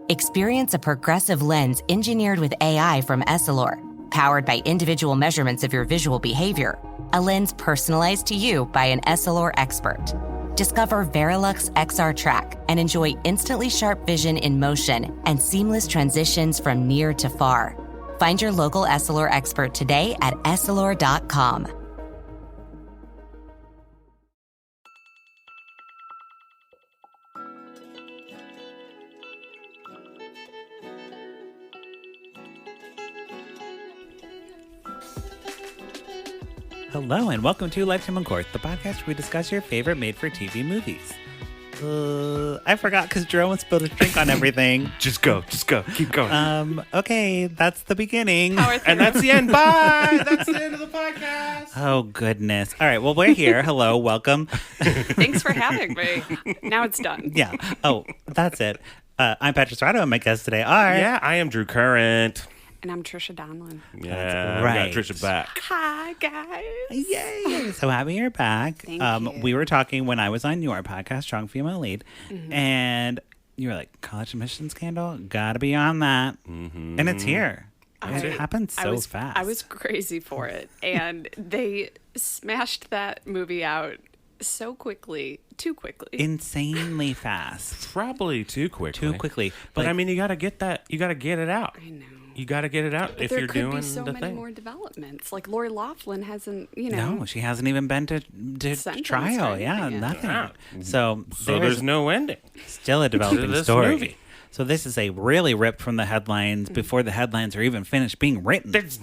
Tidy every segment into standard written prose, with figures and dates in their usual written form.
Experience a progressive lens engineered with AI from Essilor, powered by individual measurements of your visual behavior. A lens personalized to you by an Essilor expert. Discover Verilux XR Track and enjoy instantly sharp vision in motion and seamless transitions from near to far. Find your local Essilor expert today at Essilor.com. Hello and welcome to Lifetime on Course, the podcast where we discuss your favorite made-for-TV movies. I forgot because Jerome spilled a drink on everything. Just go. Keep going. Okay, that's the beginning. And that's the end. Bye. That's the end of the podcast. Oh, goodness. All right, well, we're here. Hello, welcome. Thanks for having me. Now it's done. Yeah. Oh, that's it. I'm Patrick Serrano, and my guests today are... Yeah, I am Drew Current. And I'm Tricia Donelan. Yeah, right. We got Tricia back. Hi, guys. Yay. So happy you're back. Thank you. We were talking when I was on your podcast, Strong Female Lead, and you were like, college admission scandal? Gotta be on that. Mm-hmm. And it's here. It happened so fast. I was crazy for it. And they smashed that movie out so quickly. Too quickly. Insanely fast. Probably too quickly. But Like, I mean, you got to get that. You got to get it out. I know. You got to get it out if you're doing the thing. There could be so many more developments. Like Lori Loughlin hasn't, No, she hasn't even been to trial. Yeah, nothing. Yeah. So there's no ending. Still a developing this story. movie. So this is a really ripped from the headlines before the headlines are even finished being written. It's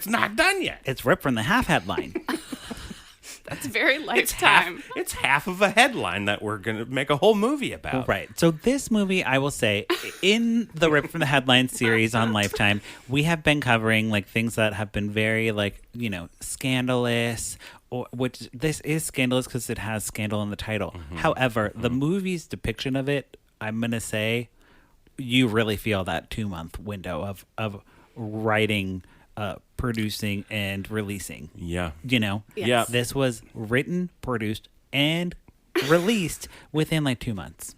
not done yet. It's ripped from the half headline. That's very Lifetime. It's half of a headline that we're going to make a whole movie about. Right. So this movie, I will say, in the Rip from the Headlines series on Lifetime, we have been covering like things that have been very scandalous, or which this is scandalous because it has scandal in the title. Mm-hmm. However, the movie's depiction of it, I'm going to say, you really feel that 2-month window of writing, producing, and releasing. Yeah. Yes. Yeah. This was written, produced, and released within like 2 months.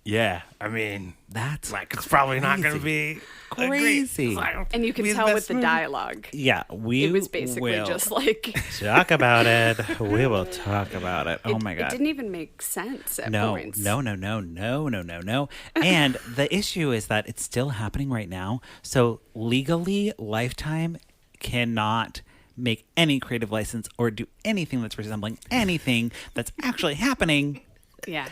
Yeah. I mean, That's it's probably not going to be crazy. And you can tell with the dialogue. Yeah, It was basically just like... talk about it. We will talk about it. Oh my God. It didn't even make sense at points. No. And the issue is that it's still happening right now. So legally, Lifetime cannot make any creative license or do anything that's resembling anything that's actually happening. Yeah.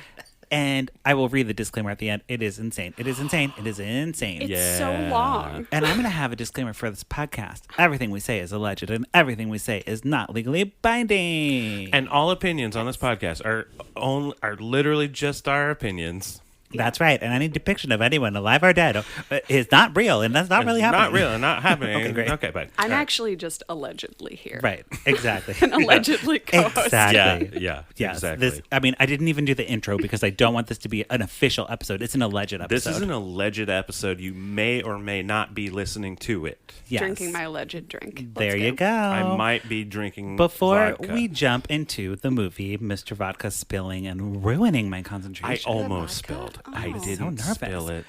And I will read the disclaimer at the end. It is insane. It is insane. It is insane. It's so long. And I'm going to have a disclaimer for this podcast. Everything we say is alleged, and everything we say is not legally binding. And all opinions on this podcast are literally just our opinions. That's right. And any depiction of anyone alive or dead is not real, and that's not really happening. Not real and not happening. Okay, great. Okay, but I'm actually just allegedly here. Right. Exactly. And allegedly co-host. Exactly. Yeah. Yes. Exactly. I didn't even do the intro because I don't want this to be an official episode. It's an alleged episode. This is an alleged episode. You may or may not be listening to it. Yes. Drinking my alleged drink. There you go. I might be drinking Before vodka. we jump into the movie, Mr. Vodka spilling and ruining my I concentration. almost spilled. Oh. I So didn't nervous. spill it.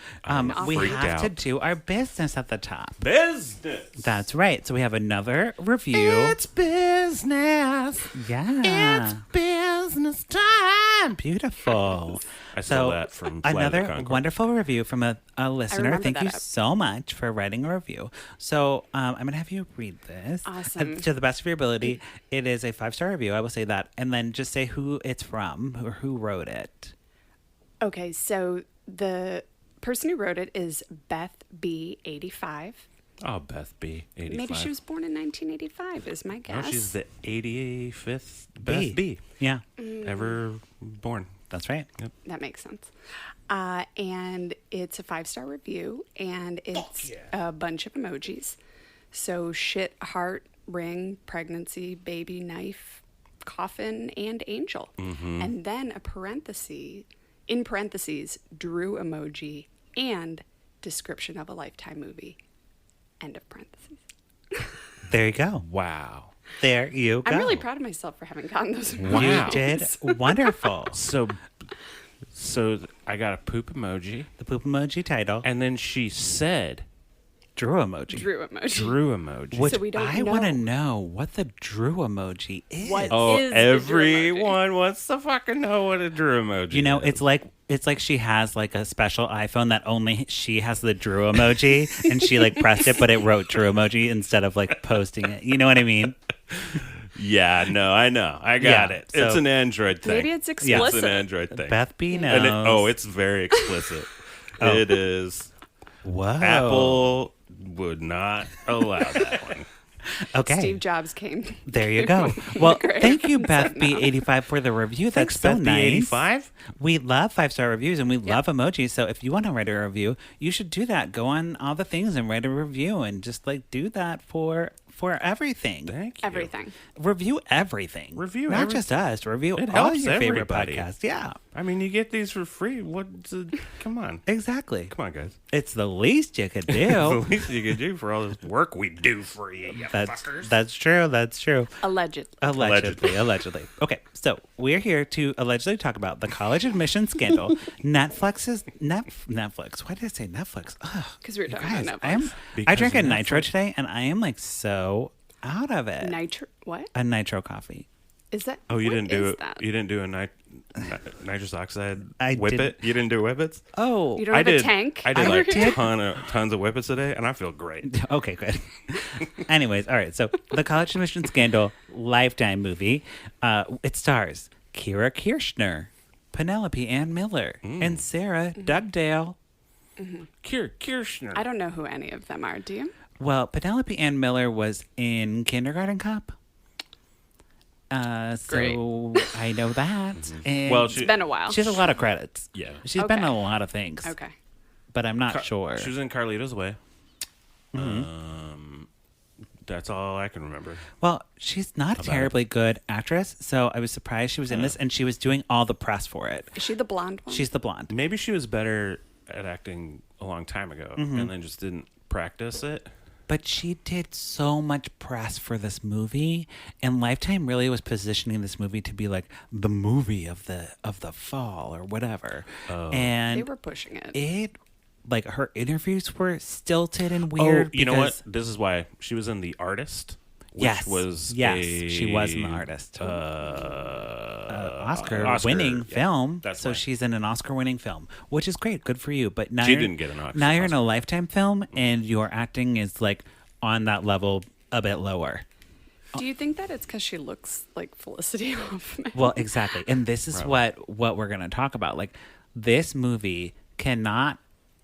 We freaked have to out. do our business at the top. Business. That's right. So we have another review. It's business. Yeah. It's business time. Beautiful. I stole that from Flight of the another Conchords. wonderful review from a listener. remember Thank you that. so much for writing a review. So I'm going to have you read this. Awesome. To the best of your ability. It is a 5-star review. I will say that. And then just say who it's from or who wrote it. Okay, so the person who wrote it is Beth B85. Oh, Beth B. 85. Maybe she was born in 1985 is my guess. No, she's the 85th Beth B. Yeah, ever born. that's right. Yep. That makes sense. And it's a 5-star review, and it's a bunch of emojis. So shit, heart, ring, pregnancy, baby, knife, coffin, and angel. Mm-hmm. And then in parentheses, Drew emoji and description of a Lifetime movie. End of parentheses. There you go. Wow. There you go. I'm really proud of myself for having gotten those emojis. Wow. You did wonderful. So So I got a poop emoji. The poop emoji title. And then she said Drew emoji. Drew emoji. Drew emoji. Which So we don't I know. want to know what the Drew emoji is. What Oh, is the Drew emoji? everyone wants to fucking know what a Drew emoji You know, is. it's like she has like a special iPhone that only she has the Drew emoji, and she like pressed it, but it wrote Drew emoji instead of like posting it. You know what I mean? Yeah, no, I know. I got Yeah, it. so- It's an Android thing. Maybe it's It's explicit. an Android thing. Beth B knows. And it's very explicit. It is. Whoa. Apple would not allow that one. Okay. Steve Jobs came. There you go. Well, Great. thank you, Beth B85, for the review. That's so Beth nice. B85. We love 5-star reviews and we love emojis. So if you want to write a review, you should do that. Go on all the things and write a review and just like do that for everything. Thank you. Everything. Review everything. Review not every- just us. Review It all helps your favorite everybody. podcasts. Yeah, I mean, you get these for free. Come on. exactly. Come on, guys. It's the least you could It's the do. least you can do for all this work we do for you, you That's fuckers. that's true. That's true. Allegedly. Allegedly. Okay, so we're here to allegedly talk about the college admission scandal. Netflix. Why did I say Netflix? Ugh, Because we were you talking guys, about I Netflix. Because drank a of nitro Netflix. today, and I am like so out of it. What? A nitro coffee. Is that? Oh, you what didn't do is it. that? You didn't do a nitrous oxide I whippet. You didn't do whippets. Oh, You don't have a tank? I did I like did. tons of whippets today, and I feel great. okay, good. Anyways, all right. So the college admission scandal Lifetime movie. It stars Kira Kirshner, Penelope Ann Miller, and Sarah Dugdale. Kirshner. I don't know who any of them are. Do you? Well, Penelope Ann Miller was in Kindergarten Cop. Great. So I know that. And Well, It's been a while. she has a lot of credits. Yeah. She's been in Okay. a lot of things. Okay. But I'm not sure. She was in Carlito's Way. That's all I can remember. Well, she's not a terribly good actress, so I was surprised she was in this, and she was doing all the press for it. Is she the blonde one? She's the blonde. Maybe she was better at acting a long time ago, and then just didn't practice it. But she did so much press for this movie, and Lifetime really was positioning this movie to be like the movie of the fall or whatever. And They were pushing it. it, like, her interviews were stilted and weird. You know what? because- This is why she was in The Artist. Which Yes, was she was an artist. Oscar-winning film. That's so why. she's in an Oscar-winning film, which is great. Good for you. But now She you're- didn't get an Oscar. Now you're in a Lifetime film, and your acting is like on that level a bit lower. Do you think that it's because she looks like Felicity Huffman? Well, exactly. And this is what we're going to talk about. Like, this movie cannot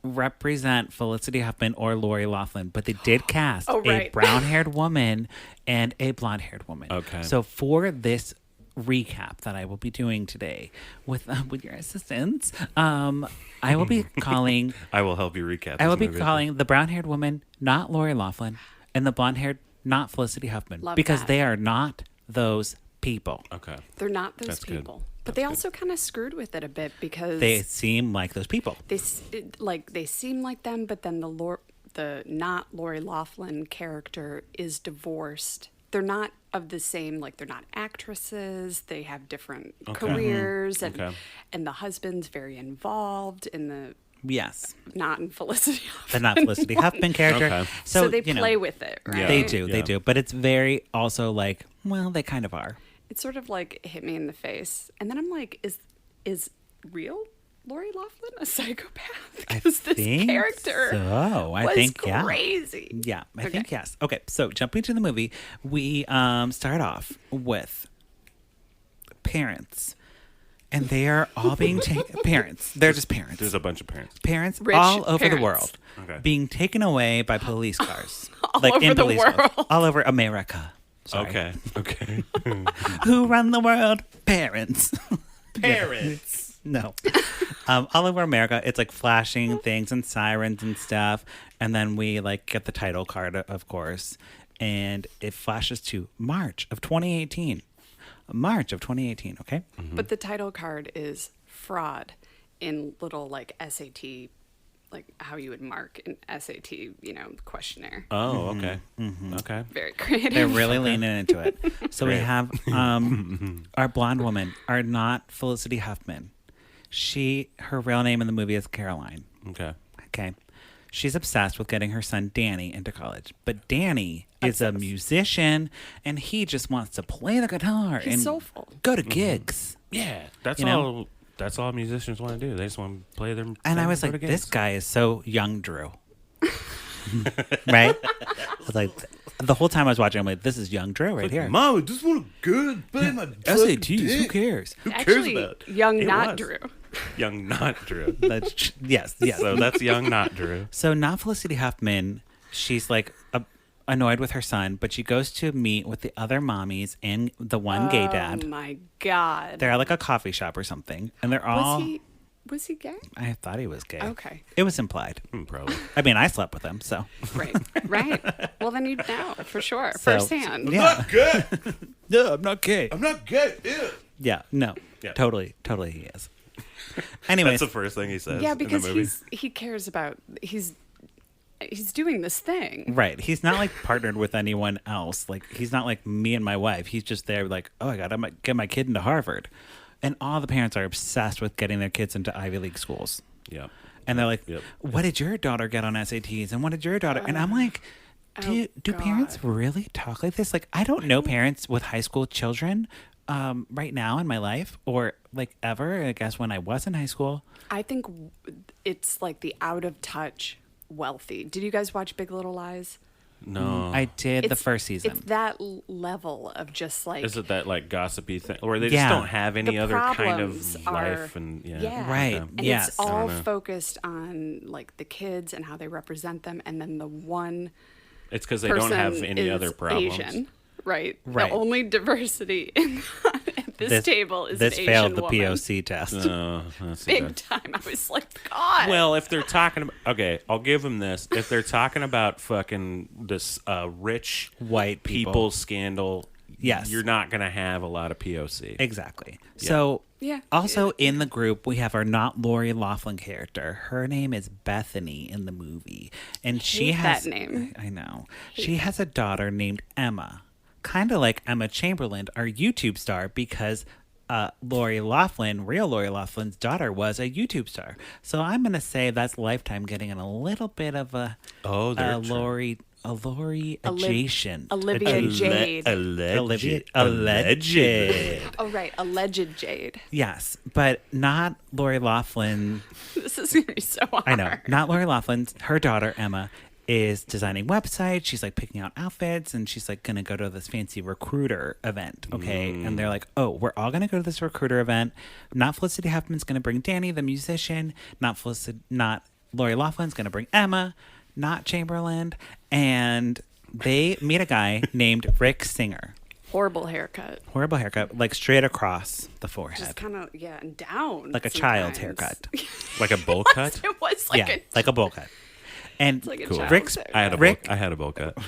represent Felicity Huffman or Lori Loughlin, but they did cast Oh, a right. brown-haired woman and a blonde-haired woman. Okay. So for this recap that I will be doing today with your assistance, I will be calling I will help you recap. I will this be movie. calling the brown-haired woman not Lori Loughlin and the blonde-haired not Felicity Huffman Love because that. they are not those people. Okay. They're not those That's good. people. But they also kind of screwed with it a bit because They seem like those people. they seem like them, but then the not Lori Loughlin character is divorced. They're not of the same, like they're not actresses. They have different careers, and Okay. and the husband's very involved in the Yes. not in Felicity The Huffman. not Felicity Huffman character. Okay. So they you know, play with it, right? They do, they Yeah. do. But it's very also like, well, they kind of are. It's sort of like hit me in the face, and then I'm like, is real Lori Loughlin a psychopath? Because this think character so. I was think, yeah. crazy. Yeah, I Okay. think yes. Okay, so jumping to the movie, we start off with parents. And they are all being parents. They're just parents. There's a bunch of parents. Parents Rich all over the parents. world Okay. being taken away by police cars. All over the world. All over America. Sorry. Okay. Okay. Who run the world? Parents. Parents. No. All over America, it's like flashing things and sirens and stuff. And then we like get the title card, of course. And it flashes to March of 2018. March of 2018, okay? But the title card is fraud in little like SAT, like how you would mark an SAT, questionnaire. Oh, okay. Okay. Very creative. They're really leaning into it. So we have our blonde woman, our not Felicity Huffman. Her real name in the movie is Caroline. Okay. Okay. She's obsessed with getting her son Danny into college. But Danny is a musician and he just wants to play the guitar and soulful. Go to gigs. Yeah. That's all musicians want to do. They just want to play their And I was like, this guy is so young Drew. Right? I was like, the whole time I was watching, I'm like, this is young Drew right here. Mom, I just want to go play my SATs, who cares? Who cares Actually, about young It not was. Drew. Young not Drew. Yes. So that's young not Drew. So not Felicity Huffman, she's like annoyed with her son, but she goes to meet with the other mommies and the one gay dad. Oh my God. They're at like a coffee shop or something, and they're all. Was he gay? I thought he was gay. Okay. It was implied. Probably. I mean, I slept with him, so. Right. Well, then you'd know for sure, So, firsthand. Yeah. Not good. No, I'm not gay. I'm not good. Ew. Yeah. No. Yeah. Totally he is. Anyways, That's the first thing he says. Yeah, in because the movie. he cares about he's doing this thing. right. He's not like partnered with anyone else. Like he's not like me and my wife. He's just there like, oh, I gotta get my kid into Harvard. And all the parents are obsessed with getting their kids into Ivy League schools. Yeah. And they're like, Yep. what did your daughter get on SATs? And what did your daughter? And I'm like, do God. parents really talk like this? Like, I don't know parents with high school children right now in my life or like ever, I guess, when I was in high school. I think it's like the out of touch wealthy. Did you guys watch Big Little Lies? No. I did the It's- first season. It's that level of just like Is it that like gossipy thing where they Yeah. just don't have any the other kind of problems life are- and Right. okay. and Yes. it's I all don't know. focused on like the kids and how they represent them, and then the one It's because they person don't have any is other problems. Asian, right? Right. The only diversity at this table is this an failed Asian the woman. POC test. That's Big good. time. I was like, God. Well, if they're talking about, okay, I'll give them this. If they're talking about fucking this rich White people. people scandal, Yes. you're not going to have a lot of POC. Exactly. So, Yeah. also in the group, we have our not Lori Loughlin character. Her name is Bethany in the movie. And she hate has. that name. I know. She has a daughter named Emma. Kind of like Emma Chamberlain, our YouTube star, because Lori Loughlin, real Lori Loughlin's daughter, was a YouTube star. So I'm going to say that's Lifetime getting in a little bit of a Lori adjacent. Olivia Jade. Alleged. Oh, right. Alleged Jade. Yes, but not Lori Loughlin. This is going to be so hard. I know. Not Lori Loughlin's. Her daughter, Emma, is designing websites. She's like picking out outfits and she's like going to go to this fancy recruiter event. Okay. And they're like, oh, we're all going to go to this recruiter event. Not Felicity Huffman's going to bring Danny, the musician. Not Lori Loughlin's going to bring Emma. Not Chamberlain. And they meet a guy named Rick Singer. Horrible haircut. Horrible haircut, like straight across the forehead. Just kind of, yeah, and down. Like a child's sometimes. haircut. Like a bowl cut? It was like Yeah, a like a bowl cut. And like a Cool. child's Rick's- haircut. I had a bowl cut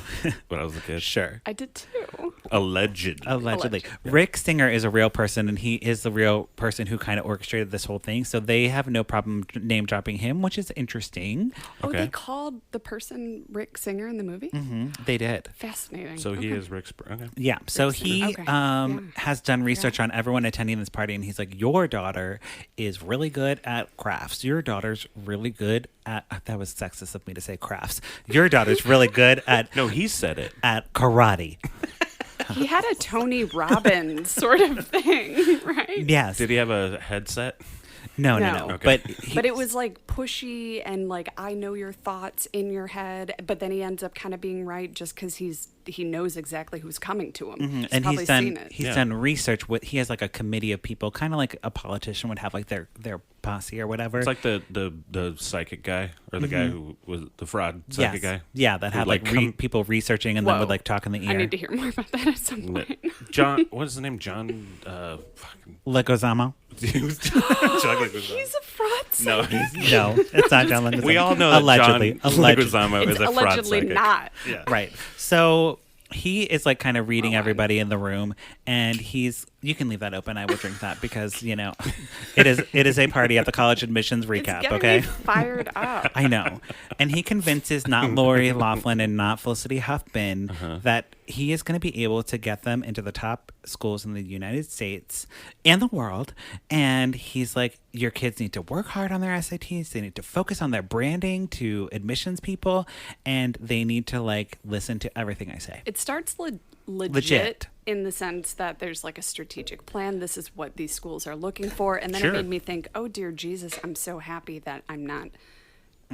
when I was a kid. sure. I did too. Alleged. Allegedly. Rick Singer is a real person, and he is the real person who kind of orchestrated this whole thing. So they have no problem name dropping him, which is interesting. Oh, Okay. they called the person Rick Singer in the movie? They did. Fascinating. So he Okay. is Rick's okay. Yeah. So Rick he Singer. Okay. Yeah. has done research on everyone attending this party, and he's like, your daughter is really good at crafts. Your daughter's really good at, that was sexist of me to say crafts. Your daughter's really good at, No, he said it. at karate. He had a Tony Robbins sort of thing, right? Yes. Did he have a headset? No. No. Okay. But But it was like pushy and like, I know your thoughts in your head, but then he ends up kind of being right just because he knows exactly who's coming to him. He's and probably seen it. he's Yeah. done research with, he has like a committee of people, kind of like a politician would have like their posse or whatever. It's like the psychic guy or the guy who was the fraud yes. psychic guy. Yeah, that Who, had like people resechoreaching and then would Whoa. like talk in the ear. I need to hear more about that at some point. John, what is his name? John. Fucking. Leguizamo? He was John Leguizamo. He's a fraud. No, no, it's not John Leguizamo. We all know that allegedly. John Leguizamo It's is a fraud allegedly psychic. not. Yeah. Right. So he is like kind of reading everybody in the room, and he's You can leave that open. I will drink that because, it is a party at the college admissions recap, It's getting okay? me fired up. I know. And he convinces not Lori Loughlin and not Felicity Huffman that he is going to be able to get them into the top schools in the United States and the world. And he's like, your kids need to work hard on their SATs. They need to focus on their branding to admissions people. And they need to listen to everything I say. It starts legit in the sense that there's a strategic plan. This is what these schools are looking for. And then Sure. it made me think, oh, dear Jesus, I'm so happy that I'm not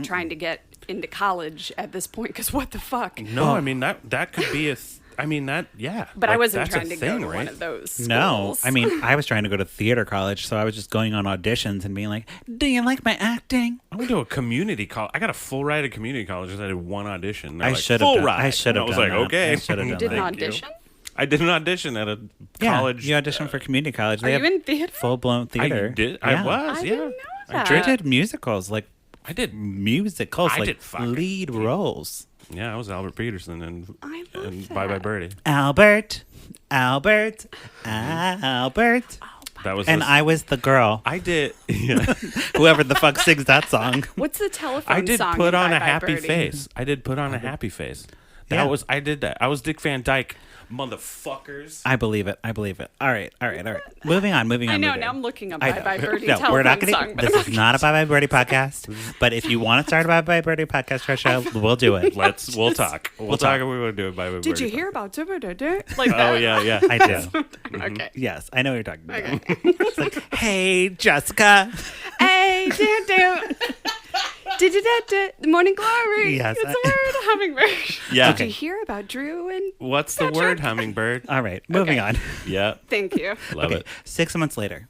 trying to get into college at this point, because what the fuck? No, I mean, that could be yeah. But I wasn't that's trying a to thing, go to right? one of those schools. No, I mean, I was trying to go to theater college, so I was just going on auditions and being like, do you like my acting? I went to a community college. I got a full ride at community college. I did one audition. They're I like, should have full done. ride. I should have And done. I was like, that. okay. I should have You done did an that. audition? I did an audition at a college. You auditioned for community college. They Are have you in theater? full blown theater. I did. Yeah. I was. I Yeah. didn't know that. I did musicals, I did. musicals, I did fucking- lead roles. Yeah, I was Albert Peterson and I love that. Bye Bye Birdie. Albert. Albert. That was. And I was the girl. I did. Yeah. Whoever the fuck sings that song. What's the telephone I did song put in on Bye a Bye happy Birdie? face. I did put on a happy face. Yeah. I did that. I was Dick Van Dyke, motherfuckers. I believe it. All right. Moving on. I know, moving. now I'm looking up I Bye know. Bye Birdie No, telephone we're not song. going to. but This I'm is not a Bye Bye Birdie podcast. But if you want to start a Bye Bye Birdie podcast, Tricia, we'll do it. We'll talk. We'll talk. We want to do it by. Did you hear about like that? Oh yeah. I do. Okay. Yes, I know what you're talking about. Okay. It's like, hey, Jessica. Hey, the morning glory. Yes, It's a word, hummingbird. Yeah. Did you hear about Drew and What's the word, hummingbird? All right, moving on. Yeah. Thank you. Love it. 6 months later,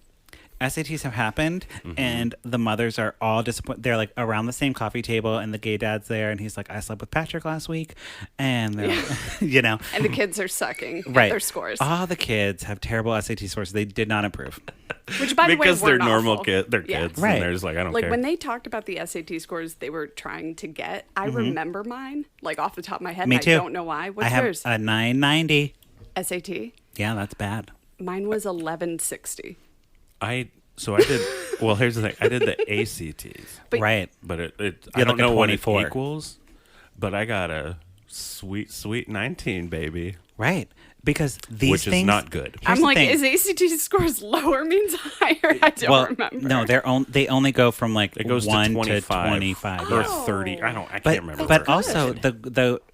SATs have happened, and the mothers are all disappointed. They're around the same coffee table, and the gay dad's there, and he's like, I slept with Patrick last week. And they're And the kids are sucking at right. their scores. All the kids have terrible SAT scores. They did not improve. Which, by the way, Because they're weren't normal awful. kids. They're Yeah. kids. Right. And they're just like, I don't Like care. when they talked about the SAT scores they were trying to get, I remember mine, off the top of my head. Me and too. I don't know why. What's I have yours? a 990. SAT? Yeah, that's bad. Mine was 1160. Well, here's the thing. I did the ACTs. But Right. But I You don't had like a know what it 24. equals, but I got a sweet, sweet 19, baby. Right. Because these Which is things. not good. Here's I'm the like, thing. is ACT scores lower means higher? I don't remember. No, they only go from It goes 1 to 25, or Oh. 30. I But can't remember. but where it also is.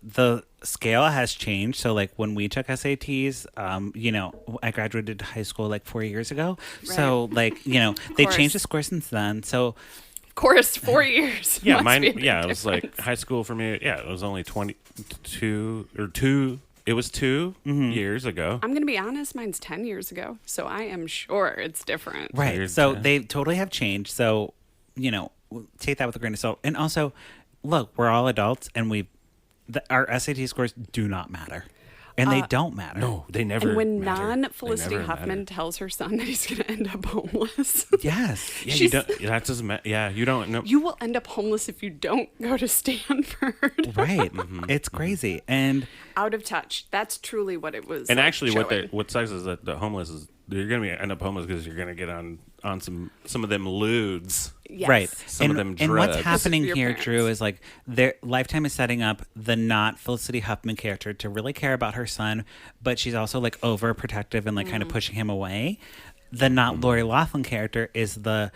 the scale has changed. So when we took SATs, I graduated high school 4 years ago. So they course. changed the score since then. So Of course, 4 years. yeah, Must mine. be a big Yeah, it was difference. high school for me. Yeah, it was only 22 or 2. It was 2 years ago. I'm going to be honest, mine's 10 years ago, so I am sure it's different. right. Weird, So yeah. they totally have changed. So take that with a grain of salt. And also, look, we're all adults, and our SAT scores do not matter, and they don't matter. No, they never. And when matter. non-Felicity They never Huffman matter. tells her son that he's going to end up homeless, Yes. Yeah, you she's- don't. That doesn't matter. Yeah, you don't know. you will end up homeless if you don't go to Stanford. Right. It's crazy. And Out of touch. That's truly what it was. And like, actually, showing. what sucks is that the homeless is you're gonna end up homeless because you're gonna get on some of them lewds. Yes. right. Some of them And what's drugs. happening Your here, parents. Drew, is their Lifetime is setting up the not Felicity Huffman character to really care about her son, but she's also overprotective and kind of pushing him away. The not Lori Loughlin character is the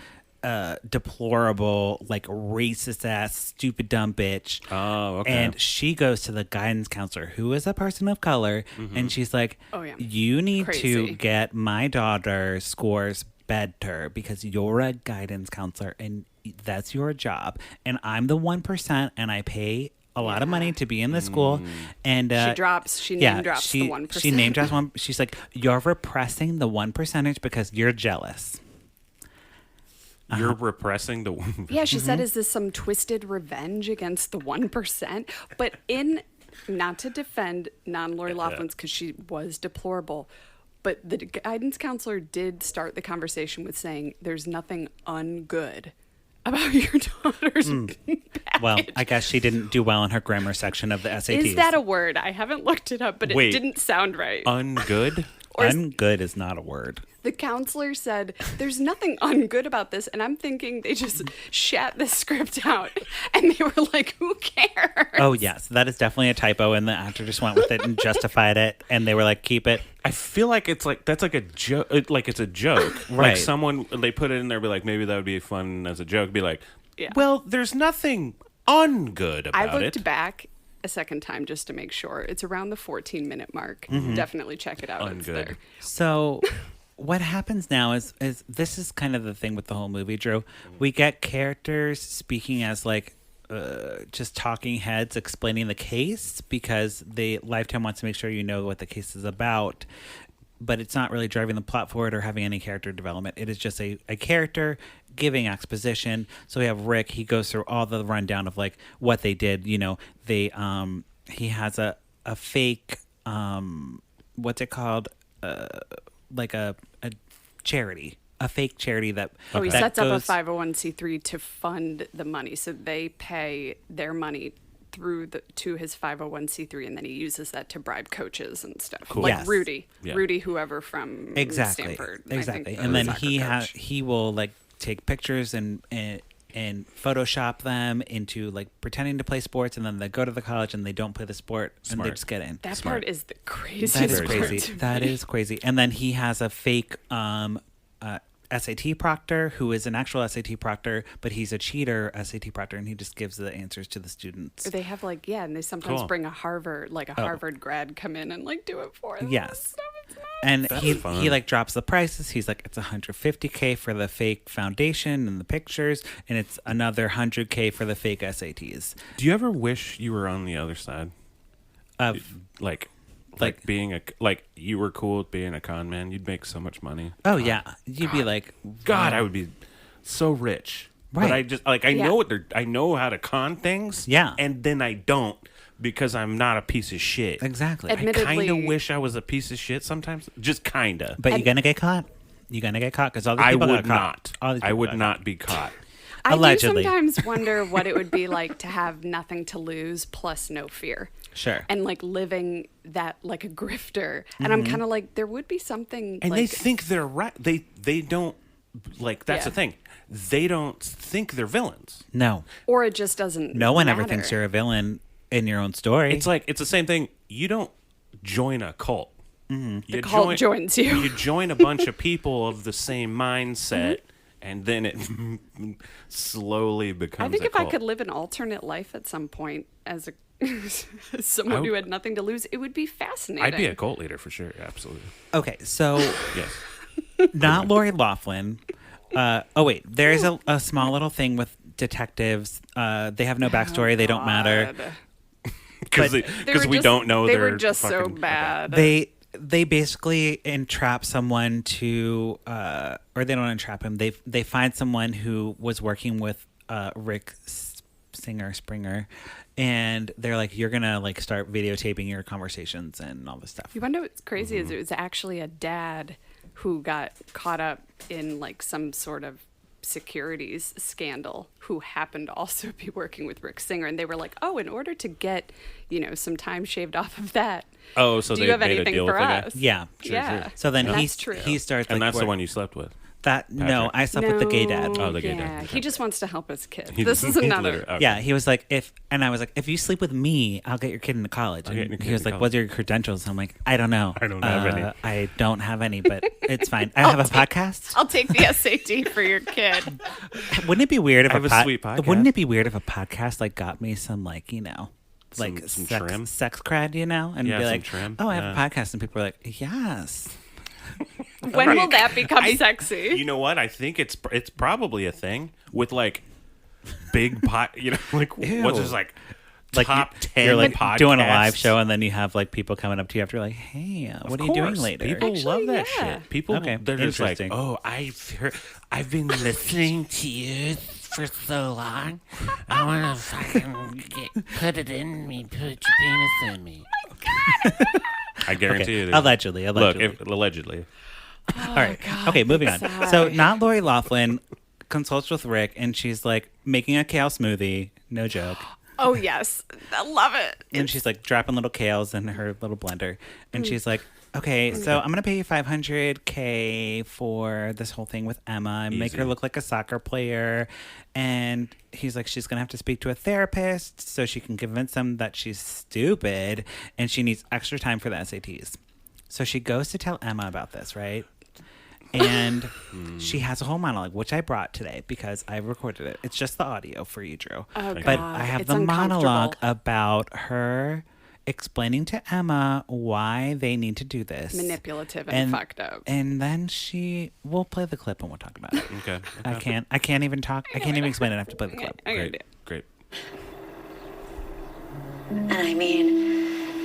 deplorable, racist ass, stupid dumb bitch. Oh, okay. And she goes to the guidance counselor, who is a person of color, and she's like, Oh, yeah. you need Crazy. to get my daughter's scores better because you're a guidance counselor and that's your job. And I'm the 1% and I pay a lot of money to be in the school. And She name drops the 1%. She name drops one. She's like, you're repressing the 1% because you're jealous. You're repressing the one. Yeah, she said, is this some twisted revenge against the 1%? But not to defend non-Lori Loughlin's because she was deplorable, but the guidance counselor did start the conversation with saying there's nothing ungood about your daughter's package. Well, I guess she didn't do well in her grammar section of the SATs. Is that a word? I haven't looked it up, but Wait. it didn't sound right. Ungood. Ungood is not a word. The counselor said, there's nothing ungood about this. And I'm thinking they just shat the script out. And they were like, who cares? Oh, yes. That is definitely a typo. And the actor just went with it and justified it. And they were like, keep it. I feel like it's like that's like a joke. Like it's a joke. Right. Like someone they put it in there, be like, maybe that would be fun as a joke. Be like, Yeah. well, there's nothing ungood about I looked it. back a second time just to make sure. It's around the 14-minute mark. Mm-hmm. Definitely check it out. It's Ungood. there. So what happens now is this is kind of the thing with the whole movie, Drew. We get characters speaking as like just talking heads explaining the case because Lifetime wants to make sure you know what the case is about, but it's not really driving the plot forward or having any character development. It is just a character giving exposition. So we have Rick. He goes through all the rundown of like what they did. You know, he has a fake what's it called? Like a charity. A fake charity that He that sets up a goes- 501c3 to fund the money. So they pay their money to his 501c3, and then he uses that to bribe coaches and stuff. Cool. Like Yes. Rudy, Yeah. whoever from Exactly. Stanford. I Exactly. think And the then soccer coach. he will like take pictures and Photoshop them into like pretending to play sports, and then they go to the college and they don't play the sport and Smart. they just get in. That Smart. part is the craziest That is Very part crazy. to me. That is crazy. And then he has a fake SAT proctor who is an actual SAT proctor, but he's a cheater SAT proctor, and he just gives the answers to the students. They have like, and they sometimes Cool. bring a Harvard grad come in and like do it for them. Yes. Stuff. It's nuts. And That's he fun. like drops the prices. He's like, it's $150K for the fake foundation and the pictures, and it's another $100K for the fake SATs. Do you ever wish you were on the other side? Of Like Like- being like you were cool with being a con man. You'd make so much money. oh yeah, you'd be like, God, I would be so rich. But Right. I just I Yeah. know I know how to con things. Yeah. And then I don't because I'm not a piece of shit. exactly. Admit- I kind of Admittedly- wish I was a piece of shit sometimes. Just kind of. But you're gonna get caught. You're gonna get caught because all these I people would got caught. not. All these I people would got not be caught. I Allegedly. do sometimes wonder what it would be like to have nothing to lose plus no fear. Sure. And like living that like a grifter. And I'm kind of like, there would be something. And like, they think they're right. They don't like that's Yeah. the thing. They don't think they're villains. No, or it just doesn't. no one ever matter. thinks you're a villain in your own story. It's like it's the same thing. You don't join a cult. Mm-hmm. The cult joins you. You join a bunch of people of the same mindset, and then it slowly becomes. I think a if cult. I could live an alternate life at some point as a as someone who had nothing to lose, it would be fascinating. I'd be a cult leader for sure. Absolutely. okay. So Yes. not Lori Loughlin. Oh wait, there's a small little thing with detectives. They have no backstory. They don't matter. God. Because They were we just- don't know they they're were just so fucking- bad. They basically entrap someone to, or they don't entrap him. They find someone who was working with Rick Springer, and they're like, you're gonna like start videotaping your conversations and all this stuff. You wonder what's crazy is it was actually a dad who got caught up in like some sort of securities scandal who happened to also be working with Rick Singer, and they were like, oh, in order to get some time shaved off of that, Oh, so do they you have made a anything deal for with the guy? us? Yeah. Yeah. So then And he that's true. he starts, And like, that's the what- one you slept with. that no, Patrick. I slept with the gay dad. Oh, the gay yeah. dad. He just wants to help his kid. He- This is he another. literally- okay. Yeah, he was like, and I was like, if you sleep with me, I'll get your kid into college. I'll get And your kid he was into like, college. what's your credentials? I'm like, I don't know. I don't have any. I don't have any, but it's fine. I have a podcast. I'll take the SAT for your kid. Wouldn't it be weird if I have a sweet podcast. Wouldn't it be weird if a podcast like got me some like like Some sex, trim? sex cred, and Yeah, be some like, trim. oh, I have Yeah. a podcast, and people are like, yes. When will that become sexy? You know what? I think it's probably a thing with like big pot. Like Ew. what's just like Like top 10 you're like podcasts. doing a live show, and then you have like people coming up to you after like, hey, what are you doing Of course. later? People Actually, love that yeah. shit. People, Okay, they're just like, interesting. oh, I've been listening to you for so long. I want to fucking put it in me, put your penis in me. I guarantee you. Allegedly. Look, allegedly. All right. Okay, moving on. Sigh. So, not Lori Loughlin consults with Rick, and she's like making a kale smoothie. No joke. Oh yes, I love it. And she's like dropping little kales in her little blender, and she's like, okay, so I'm going to pay you $500K for this whole thing with Emma and make her look like a soccer player. And he's like, she's going to have to speak to a therapist so she can convince him that she's stupid and she needs extra time for the SATs. So she goes to tell Emma about this, right? And she has a whole monologue, which I brought today because I recorded it. It's just the audio for you, Drew. Oh, but God. I have It's the monologue uncomfortable. about her explaining to Emma why they need to do this. Manipulative and fucked up. And then we'll play the clip and we'll talk about it. Okay. I can't even talk. I can't even explain it. I have to play the clip. Great. And I mean,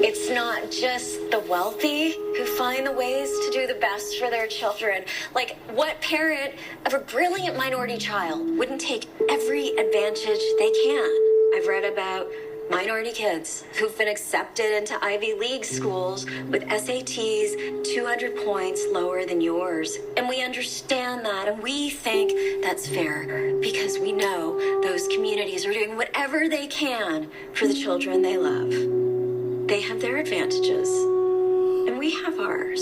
it's not just the wealthy who find the ways to do the best for their children. Like, what parent of a brilliant minority child wouldn't take every advantage they can? I've read about minority kids who've been accepted into Ivy League schools with SATs 200 points lower than yours. And we understand that, and we think that's fair because we know those communities are doing whatever they can for the children they love. They have their advantages, and we have ours.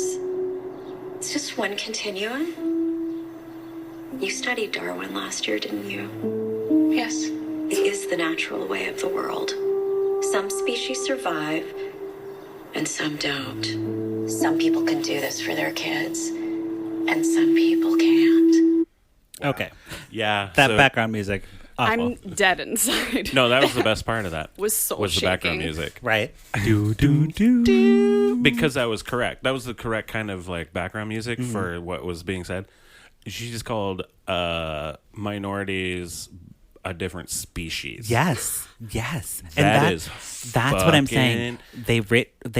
It's just one continuum. You studied Darwin last year, didn't you? Yes. It is the natural way of the world. Some species survive, and some don't. Some people can do this for their kids, and some people can't. Okay. Yeah. That background music. Awful. I'm dead inside. No, that was the best part of that. Was the background music. Right. Do. Because that was correct. That was the correct kind of like background music for what was being said. She just called minorities a different species. Yes. That's what I'm saying. They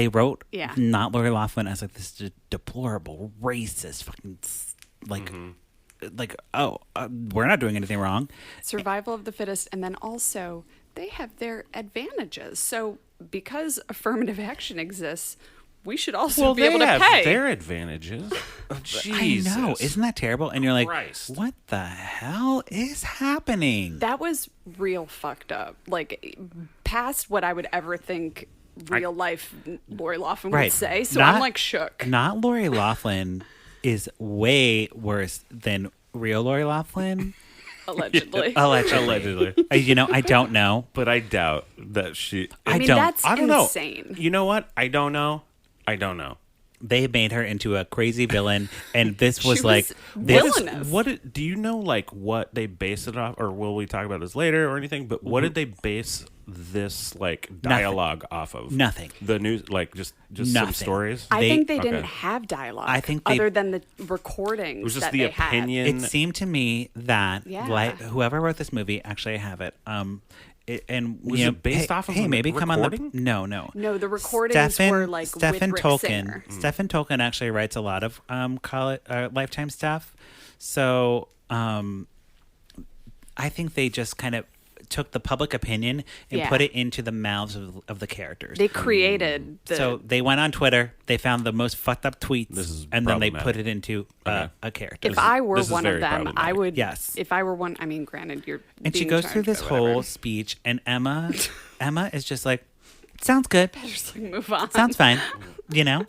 wrote Yeah. not Lori Loughlin as like this deplorable, racist, fucking we're not doing anything wrong. Survival of the fittest, and then also they have their advantages. So because affirmative action exists, we should also be able to have pay. their advantages. Jesus. I know. Isn't that terrible? And you're like, Christ. what the hell is happening? That was real fucked up. Like past what I would ever think real life Lori Loughlin would say. So I'm like shook. Not Lori Loughlin is way worse than real Lori Loughlin. Allegedly. Allegedly. I don't know. But I doubt that she. I mean, don't. that's I don't know. insane. You know what? I don't know. They made her into a crazy villain, and this was She like was this. villainous. Do you know like what they base it off, or will we talk about this later or anything? But what did they base this like dialogue off of? Nothing. The news, like just some Nothing. stories. I think they didn't Okay. have dialogue. I think other than the recordings. It was just that the they had. opinion. It seemed to me that Yeah. like whoever wrote this movie, actually I have it. Was it based off of a maybe come on recording? No. No, the recordings were like Stephen with Rick Tolkien. Singer. Stephen Tolkien actually writes a lot of Lifetime stuff. So I think they just kind of took the public opinion and Yeah. put it into the mouths of the characters. They created the. So they went on Twitter, they found the most fucked up tweets, This is and then they problematic. put it into a character. if I were this is one of very them, I problematic. would. Yes. If I were one, I mean, granted, you're. And she being goes through charged this or whatever. whole speech, and Emma is just like, sounds good, Just like move on. sounds fine, you know?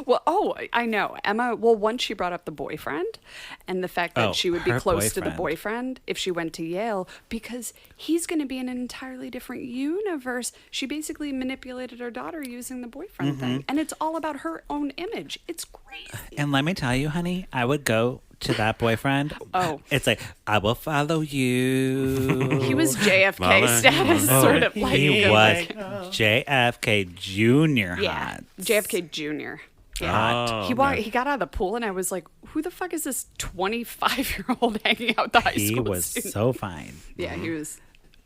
Well, I know. Emma, once she brought up the boyfriend and the fact that Oh, she would be her close to the boyfriend. boyfriend if she went to Yale because he's going to be in an entirely different universe. She basically manipulated her daughter using the boyfriend Mm-hmm. thing. And it's all about her own image. It's crazy. And let me tell you, honey, I would go to that boyfriend. Oh. It's like, I will follow you. He was JFK Mama. status, sort of like. He was JFK Jr. Yeah. hot. JFK Jr. Yeah. Oh, He okay. he got out of the pool and I was like, who the fuck is this 25-year-old hanging out with the high He school was student? so fine. Yeah, he was.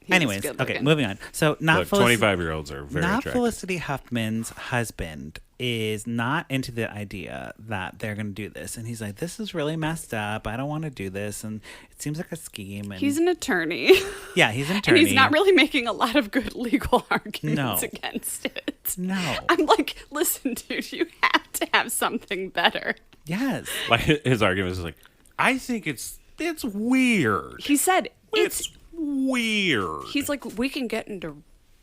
Anyways, good okay, looking. moving on. So not Look, Felicity, 25-year-olds are very not attractive. Felicity Huffman's husband is not into the idea that they're going to do this, and he's like, "This is really messed up. I don't want to do this, and it seems like a scheme." And He's an attorney. yeah, he's an attorney. And he's not really making a lot of good legal arguments No. against it. No. I'm like, listen, dude, you have to have something better. Yes. Like his argument is like, I think it's weird. He said, It's weird. he's like, we can get into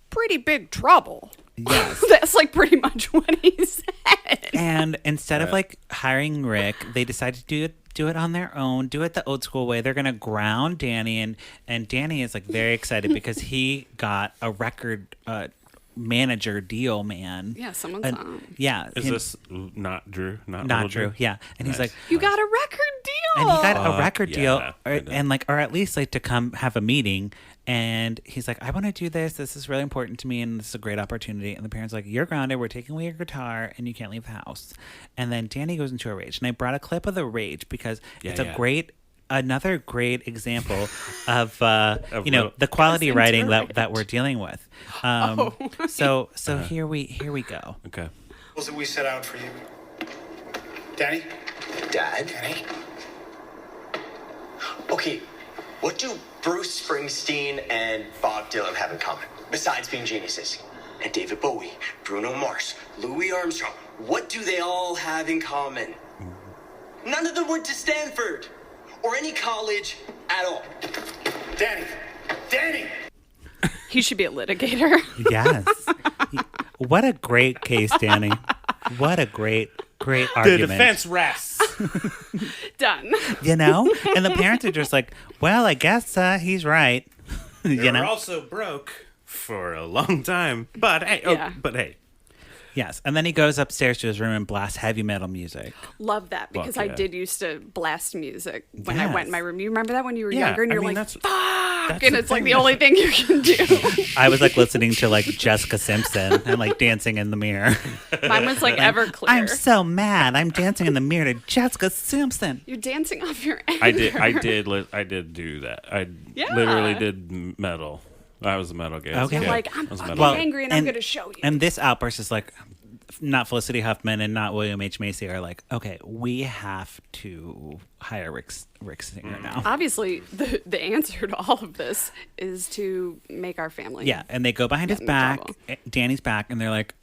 pretty big trouble Yes. That's like pretty much what he said. And instead of like hiring Rick, they decided to do it on their own, do it the old school way. They're gonna ground Danny, and Danny is like very excited because he got a record manager deal, man. Yeah, someone's on. Yeah. Is this not Drew? Not Drew. Yeah. And he's like, You got a record deal. and he got a record yeah, deal, I know. and like, or at least like to come have a meeting. And he's like, I want to do this. This is really important to me, and this is a great opportunity. And the parents are like, you're grounded. We're taking away your guitar, and you can't leave the house. And then Danny goes into a rage. And I brought a clip of the rage because it's another great example of the quality writing that we're dealing with. So here we go. Okay. What that we set out for you? Danny? Dad? Danny? Okay, what do Bruce Springsteen and Bob Dylan have in common, besides being geniuses? And David Bowie, Bruno Mars, Louis Armstrong, what do they all have in common? None of them went to Stanford, or any college at all. Danny! Danny! He should be a litigator. Yes. What a great case, Danny. What a great argument. The defense rests. Done. You know? And the parents are just like, well, I guess he's right. They were also broke for a long time. But hey, Yeah. but hey. Yes. And then he goes upstairs to his room and blasts heavy metal music. Love that because Fuck I yeah. did used to blast music when I Yes. went in my room. You remember that when you were Yeah, younger and I you're mean, like, that's fuck, the and it's like thing. the only thing you can do. I was like listening to like Jessica Simpson and like dancing in the mirror. Mine was like Everclear. I'm so mad. I'm dancing in the mirror to Jessica Simpson. You're dancing off your anger. I did do that. I Yeah. literally did metal. I was a metal guy. Okay. You're Yeah. like, I'm I was a fucking metal guy. angry and I'm going to show you. And this outburst is like, not Felicity Huffman and not William H. Macy are like, okay, we have to hire Rick Singer now. Obviously, the answer to all of this is to make our family. Yeah, and they go behind his Get in back, trouble. Danny's back, and they're like,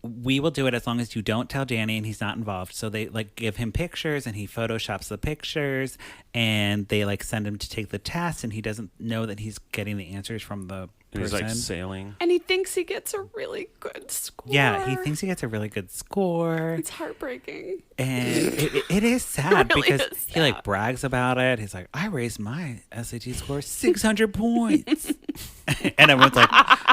we will do it as long as you don't tell Danny and he's not involved. So they like give him pictures and he photoshops the pictures, and they like send him to take the test, and he doesn't know that he's getting the answers from the And he's person. like sailing. And he thinks he gets a really good score. Yeah, he thinks he gets a really good score. It's heartbreaking. And it is sad really because is he like sad. brags about it. He's like, I raised my SAT score 600 points. And everyone's like,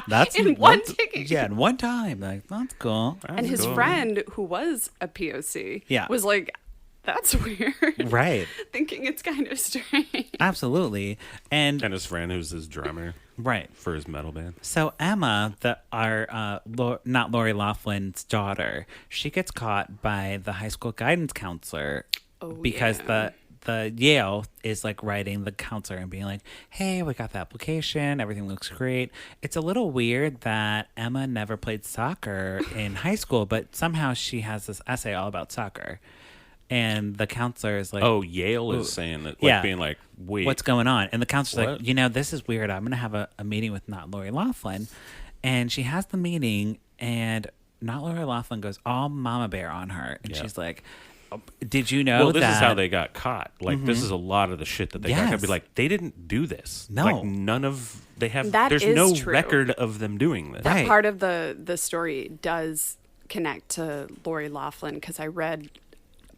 that's In one ticket. Yeah, in one time. Like, that's cool. And his cool. friend, who was a POC, Yeah. was like, that's weird. Right. Thinking it's kind of strange. Absolutely. And And his friend who's his drummer right. for his metal band. So Emma, not Lori Loughlin's daughter, she gets caught by the high school guidance counselor because yeah. the Yale is like writing the counselor and being like, hey, we got the application. Everything looks great. It's a little weird that Emma never played soccer in high school, but somehow she has this essay all about soccer. And the counselor is like, Oh, Yale is saying that, like, Yeah. being like, wait. what's going on? And the counselor's What? like, this is weird. I'm going to have a meeting with not Lori Loughlin. And she has the meeting, and not Lori Loughlin goes all mama bear on her. And Yeah. she's like, did you know Well, this that? is how they got caught. Like, this is a lot of the shit that they got. I'd Yes. be like, they didn't do this. No. Like, none of, they have, That there's is no true. record of them doing this. Right. Part of the story does connect to Lori Loughlin because I read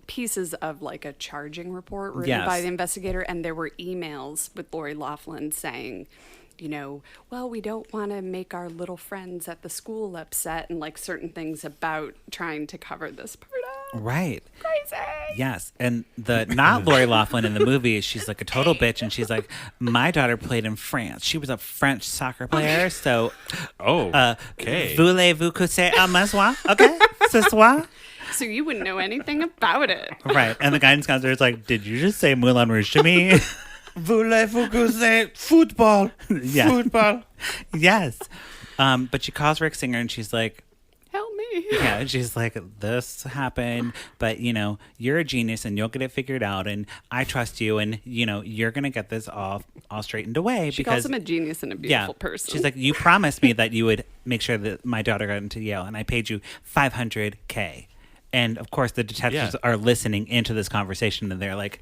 pieces of like a charging report written Yes. by the investigator, and there were emails with Lori Loughlin saying, well, we don't want to make our little friends at the school upset, and like certain things about trying to cover this part up. Right. Crazy. Yes. And the not Lori Loughlin in the movie, she's like a total bitch. And she's like, my daughter played in France. She was a French soccer player. So, Oh, okay. voulez-vous coucher à ma soir? Okay. Ce soir? So you wouldn't know anything about it. Right. And the guidance counselor is like, did you just say Moulin Rouge to me? Voulez-vous coucher football? Yeah. Football. Yes. But she calls Rick Singer and she's like, Help me. yeah, and she's like, this happened, but you're a genius and you'll get it figured out, and I trust you, and you're gonna get this all straightened away. She because calls him a genius and a beautiful person. She's like, you promised me that you would make sure that my daughter got into Yale, and I paid you $500K. And of course, the detectives Yeah. are listening into this conversation, and they're like,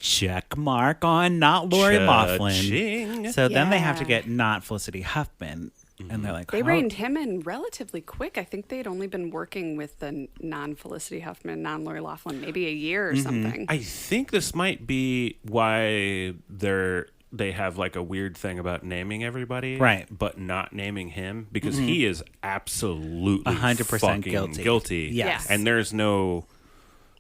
check mark on not Lori Loughlin. Cha-ching. So then they have to Yeah. get not Felicity Huffman And they're like, They how- reined him in relatively quick. I think they'd only been working with the non-Felicity Huffman, non-Lori Loughlin, maybe a year or something. I think this might be why they have like a weird thing about naming everybody, Right. but not naming him, because he is absolutely 100% fucking guilty. Yes. and there's no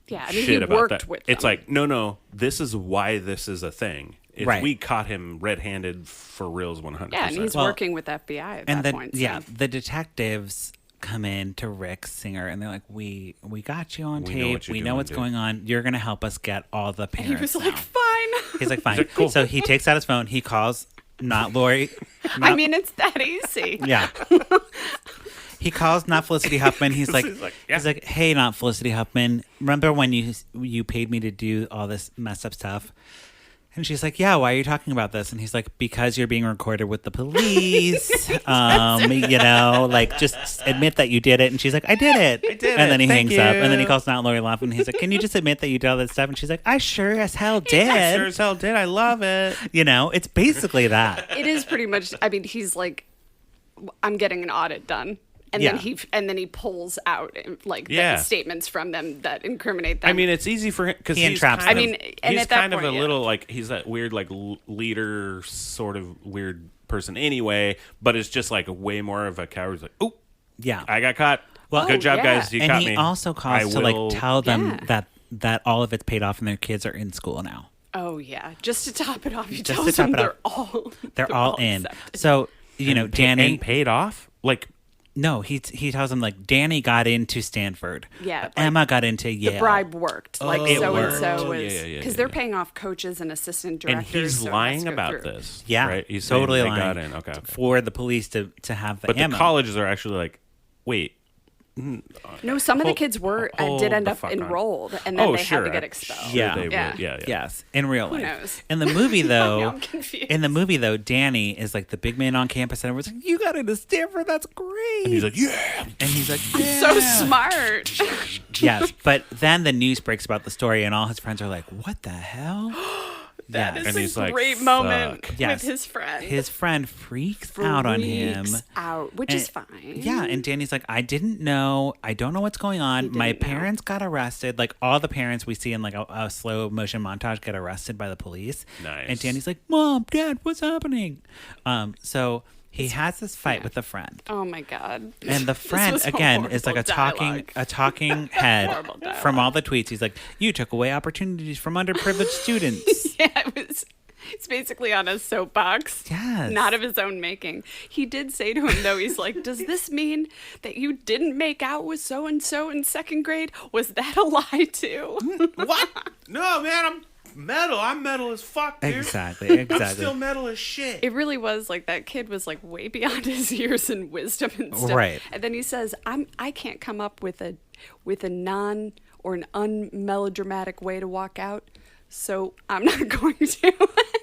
Yeah, I mean, he shit about worked that. with It's them. like no, this is why this is a thing. If Right. we caught him red-handed for reals, 100%. Yeah, and he's Well, working with FBI at and that then point. So. yeah, the detectives come in to Rick Singer and they're like, we got you on We know tape. what you're We know doing, what's dude." going on. You're gonna help us get all the parents. He was like, now." fine. He's like, fine. like, "Cool." So he takes out his phone. He calls not Lori. I mean, it's that easy. Yeah. He calls not Felicity Huffman. He's like, yeah. hey, not Felicity Huffman. Remember when you paid me to do all this messed up stuff? And she's like, yeah, why are you talking about this? And he's like, because you're being recorded with the police. Like, just admit that you did it. And she's like, I did it. I did And then it. he Thank hangs up. And then he you. calls not Lori Loughlin. And he's like, can you just admit that you did all that stuff? And she's like, I sure as hell did. I sure as hell did. I love it. It's basically that. It is pretty much. I mean, he's like, I'm getting an audit done, and Yeah. then he pulls out like Yeah. the statements from them that incriminate them. I mean, it's easy for him because He he's entraps kind them. of, I mean, and he's at that kind of point, a yeah. little like he's that weird like leader sort of weird person anyway, but it's just like way more of a coward. He's like, oh, Yeah. I got caught. Well, Good job, yeah. guys. You and caught he me. also calls I to will- like tell them Yeah. that all of it's paid off and their kids are in school now. oh yeah, just to top it off, he Just to tells top them it they're off. all They're all in. accepted. So Danny. and paid off. Like No, he tells him like Danny got into Stanford. Yeah, like, Emma got into The Yale. bribe worked, like it so worked. and so was Yeah, because they're paying off coaches and assistant and directors. he's so it has lying to go about through. this. Yeah, right. He's saying totally they lying. got in. Okay. For the police to have the But ammo. the colleges are actually like, wait. No, some of the Hold- kids were hold did end the up fuck on. enrolled, and then Oh, they sure. had to get I'm expelled. sure Yeah. they would. Yeah. Yeah. Yes, in real life. knows? In the movie, though, Now I'm confused. in the movie though, Danny is like the big man on campus, and everyone's like, "You got into Stanford? That's great!" And he's like, yeah. and he's like, So smart. Yes, but then the news breaks about the story, and all his friends are like, "What the hell?" That Yes. is And he's a like, great moment fuck. Yes. with his friend. His friend freaks out on him. Freaks out, which is And- fine. Yeah, and Danny's like, I didn't know. I don't know what's going on. My didn't know. parents got arrested. Like all the parents we see in like a slow motion montage get arrested by the police. Nice. And Danny's like, Mom, Dad, what's happening? So he has this fight with a friend. Oh my god. And the This friend was again is like a horrible talking head Horrible dialogue. from all the tweets. He's like, "You took away opportunities from underprivileged students." Yeah, it's basically on a soapbox. Yes. Not of his own making. He did say to him though, he's like, does this mean that you didn't make out with so and so in second grade? Was that a lie too? What? No, man. I'm metal. I'm metal as fuck, dude. Exactly. I'm still metal as shit. It really was like that kid was like way beyond his years in wisdom and stuff. Right. And then he says, I can't come up with a non or an unmelodramatic way to walk out, so I'm not going to.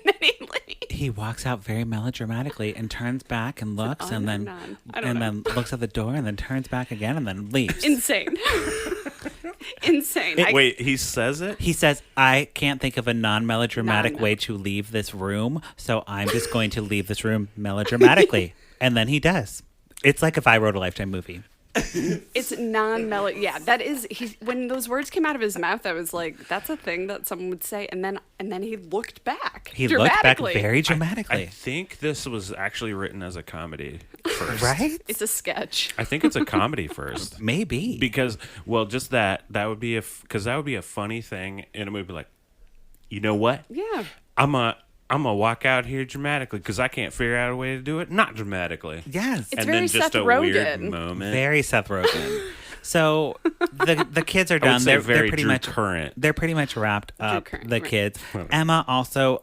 And then he leaves. He walks out very melodramatically and turns back and looks On and or then none? I don't know. then looks at the door and then turns back again and then leaves. Insane. Insane. Wait, he says it? He says, "I can't think of a non-melodramatic No. way to leave this room, so I'm just going to leave this room melodramatically." And then he does. It's like if I wrote a Lifetime movie. It's non-melo. Yeah, that is. When those words came out of his mouth, I was like, "That's a thing that someone would say." And then he looked back. He looked back dramatically. very dramatically. I think this was actually written as a comedy first. Right? It's a sketch. I think it's a comedy first. Maybe. Because, well, just that would be because that would be a funny thing in a movie. Like, you know what? Yeah. I'm gonna walk out here dramatically because I can't figure out a way to do it not dramatically. Yes. It's and very then just Seth a weird Rogen. moment. Very Seth Rogen. So the kids are I would done. say They're very pretty Drew much Current. They're pretty much wrapped up. Current, The right. kids. Emma also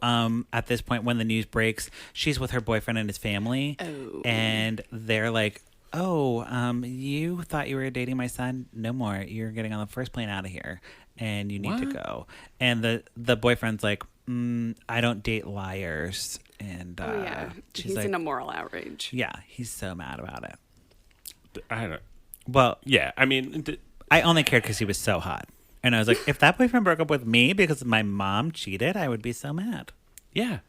at this point when the news breaks, she's with her boyfriend and his family, and they're like, "Oh, you thought you were dating my son? No more. You're getting on the first plane out of here, and you need to go." And the boyfriend's like, "I don't date liars." And Oh yeah. she's He's like, in a moral outrage. "Yeah, he's so mad about it." I don't. Well, Yeah, I mean, I only cared because he was so hot. And I was like, if that boyfriend broke up with me because my mom cheated, I would be so mad. yeah.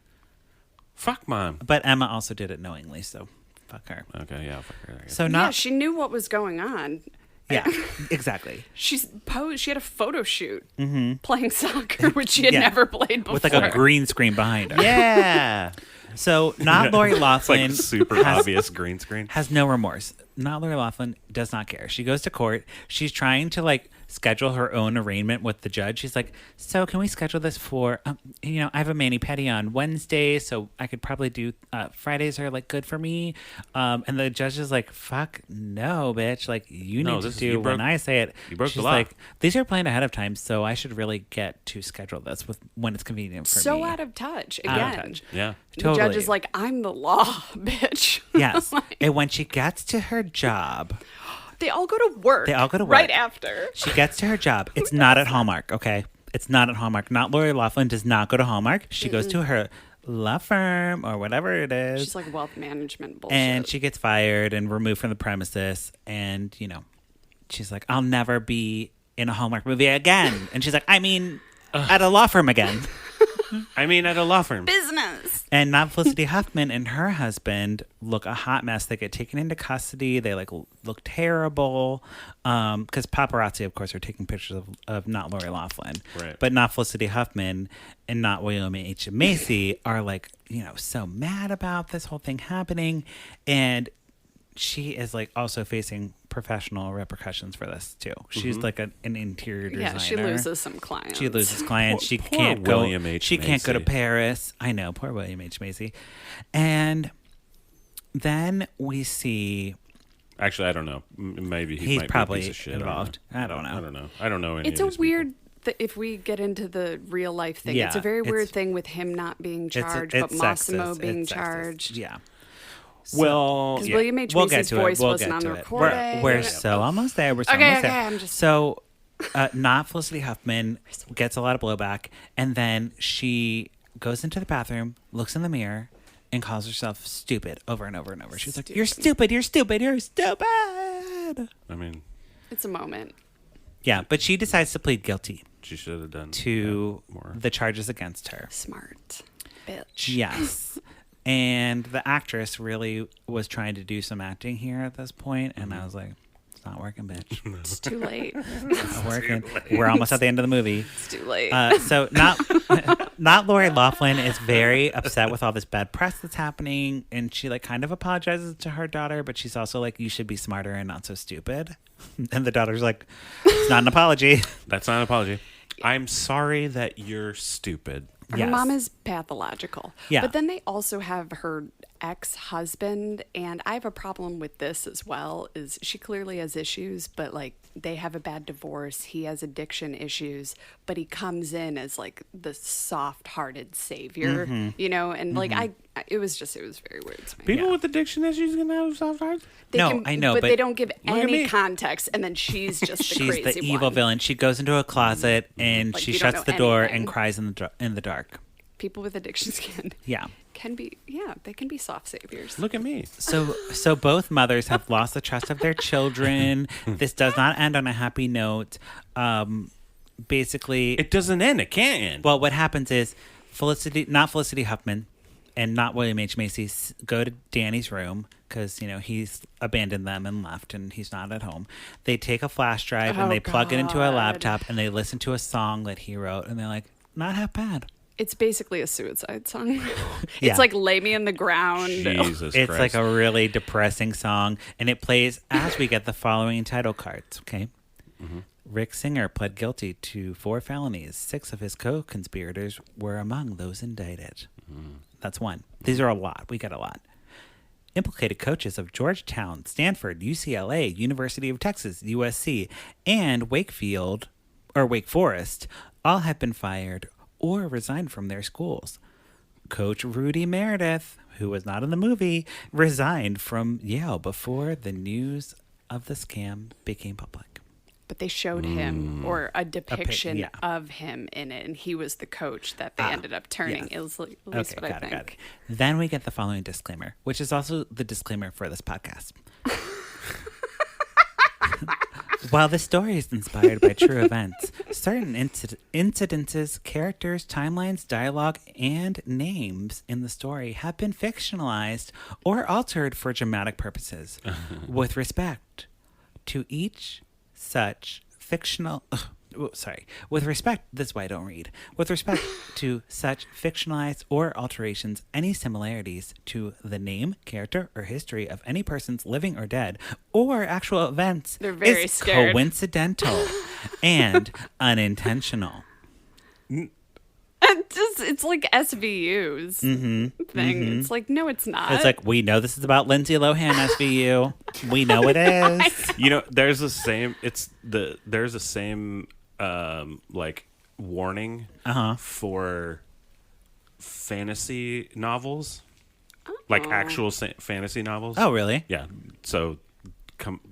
Fuck mom. But Emma also did it knowingly, so fuck her. Okay, yeah, fuck her. So Yeah, she knew what was going on. Yeah, exactly. She had a photo shoot playing soccer, which she had never played before. With like a green screen behind her. Yeah. So not Lori It's Loughlin like super obvious green screen. has no remorse. Not Lori Loughlin does not care. She goes to court. She's trying to like schedule her own arraignment with the judge. She's like, so can we schedule this for, I have a mani-pedi on Wednesday, so I could probably do Fridays are like good for me. And the judge is like, fuck no, bitch. Like you need to do when I say it. You broke She's the law. like, these are planned ahead of time, so I should really get to schedule this when it's convenient for me. so out of touch again. Out of touch. Yeah. The Totally. judge is like, I'm the law, bitch. Yes. And when she gets to her job, They all go to work. They all go to work. right after. she gets to her job. It's not at Hallmark, okay? It's not at Hallmark. Not Lori Loughlin does not go to Hallmark. She goes to her law firm or whatever it is. She's like wealth management bullshit. And she gets fired and removed from the premises. And, she's like, I'll never be in a Hallmark movie again. And she's like, at a law firm again. At a law firm. business. And not Felicity Huffman and her husband look a hot mess. They get taken into custody. They look terrible. Because paparazzi, of course, are taking pictures of not Lori Loughlin. Right. But not Felicity Huffman and not William H. Macy are so mad about this whole thing happening. And she is also facing professional repercussions for this too. She's like an interior designer. Yeah, she loses some clients. She loses clients. She Poor can't go. William H. She can't go to Macy. Paris. I know, poor William H. Macy. And then we see Actually, I don't know. Maybe he's might probably be a piece of shit. involved. I don't know. I don't know. Any It's of a these weird. If we get into the real life thing, Yeah, it's a very weird it's- thing with him not being charged, It's but Massimo sexist. being It's sexist. charged. Yeah. Well, Because yeah. William H. We'll get Macy's to it. voice We'll wasn't get on to the it. recording. We're so almost there. We're so Okay, almost okay, there. I'm just- So, not Felicity Huffman gets a lot of blowback, and then she goes into the bathroom, looks in the mirror, and calls herself stupid over and over and over. She's like, "You're stupid. You're stupid. You're stupid." It's a moment. Yeah, but she decides to plead guilty She should have done to more. the charges against her. Smart bitch. Yes. And the actress really was trying to do some acting here at this point, and I was like, it's not working, bitch. It's too late. Not working. We're almost at the end of the movie. It's too late. So not Lori Loughlin is very upset with all this bad press that's happening, and she kind of apologizes to her daughter, but she's also like, you should be smarter and not so stupid. And the daughter's like, it's not an apology. That's not an apology. I'm sorry that you're stupid. Her Yes. mom is pathological. Yeah. But then they also have her ex-husband, and I have a problem with this as well, is she clearly has issues, but they have a bad divorce. He has addiction issues, but he comes in as the soft-hearted savior, and it was very weird to me. People with addiction issues can have soft hearts. No, I know, but but they don't give at any me. context, and then she's just the She's crazy the evil one. villain. She goes into a closet and Like, she you don't shuts know the door anything. and cries in the dark. People with addictions Yeah. they can be soft saviors. Look at me. So both mothers have lost the trust of their children. This does not end on a happy note. Basically, It doesn't end. It can't end. well, what happens is not Felicity Huffman and not William H. Macy go to Danny's room because, he's abandoned them and left and he's not at home. They take a flash drive and Oh, they plug it into a God. laptop and they listen to a song that he wrote and they're like, not half bad. It's basically a suicide song. Yeah. It's like Lay Me in the Ground. Jesus It's Christ. like a really depressing song, and it plays as we get the following title cards. Okay, Rick Singer pled guilty to 4 felonies. 6 of his co-conspirators were among those indicted. That's one. These are a lot. We got a lot. Implicated coaches of Georgetown, Stanford, UCLA, University of Texas, USC, and Wake Forest all have been fired or resigned from their schools. Coach Rudy Meredith, who was not in the movie, resigned from Yale before the news of the scam became public. But they showed him, or a depiction yeah. of him in it, and he was the coach that they ended up turning. yes. It was at least what I think. Got it. Then we get the following disclaimer, which is also the disclaimer for this podcast. While the story is inspired by true events, certain incidences, characters, timelines, dialogue, and names in the story have been fictionalized or altered for dramatic purposes. With respect to each such fictional... With respect, this is why I don't read. With respect to such fictionalized or alterations, any similarities to the name, character, or history of any persons living or dead, or actual events They're very is scared. coincidental and unintentional. It's like SVU's thing. It's like, no, it's not. It's like, we know this is about Lindsay Lohan SVU. We know it is. You know, there's the same. There's the same like warning for fantasy novels, like actual fantasy novels. Oh, really? Yeah. So,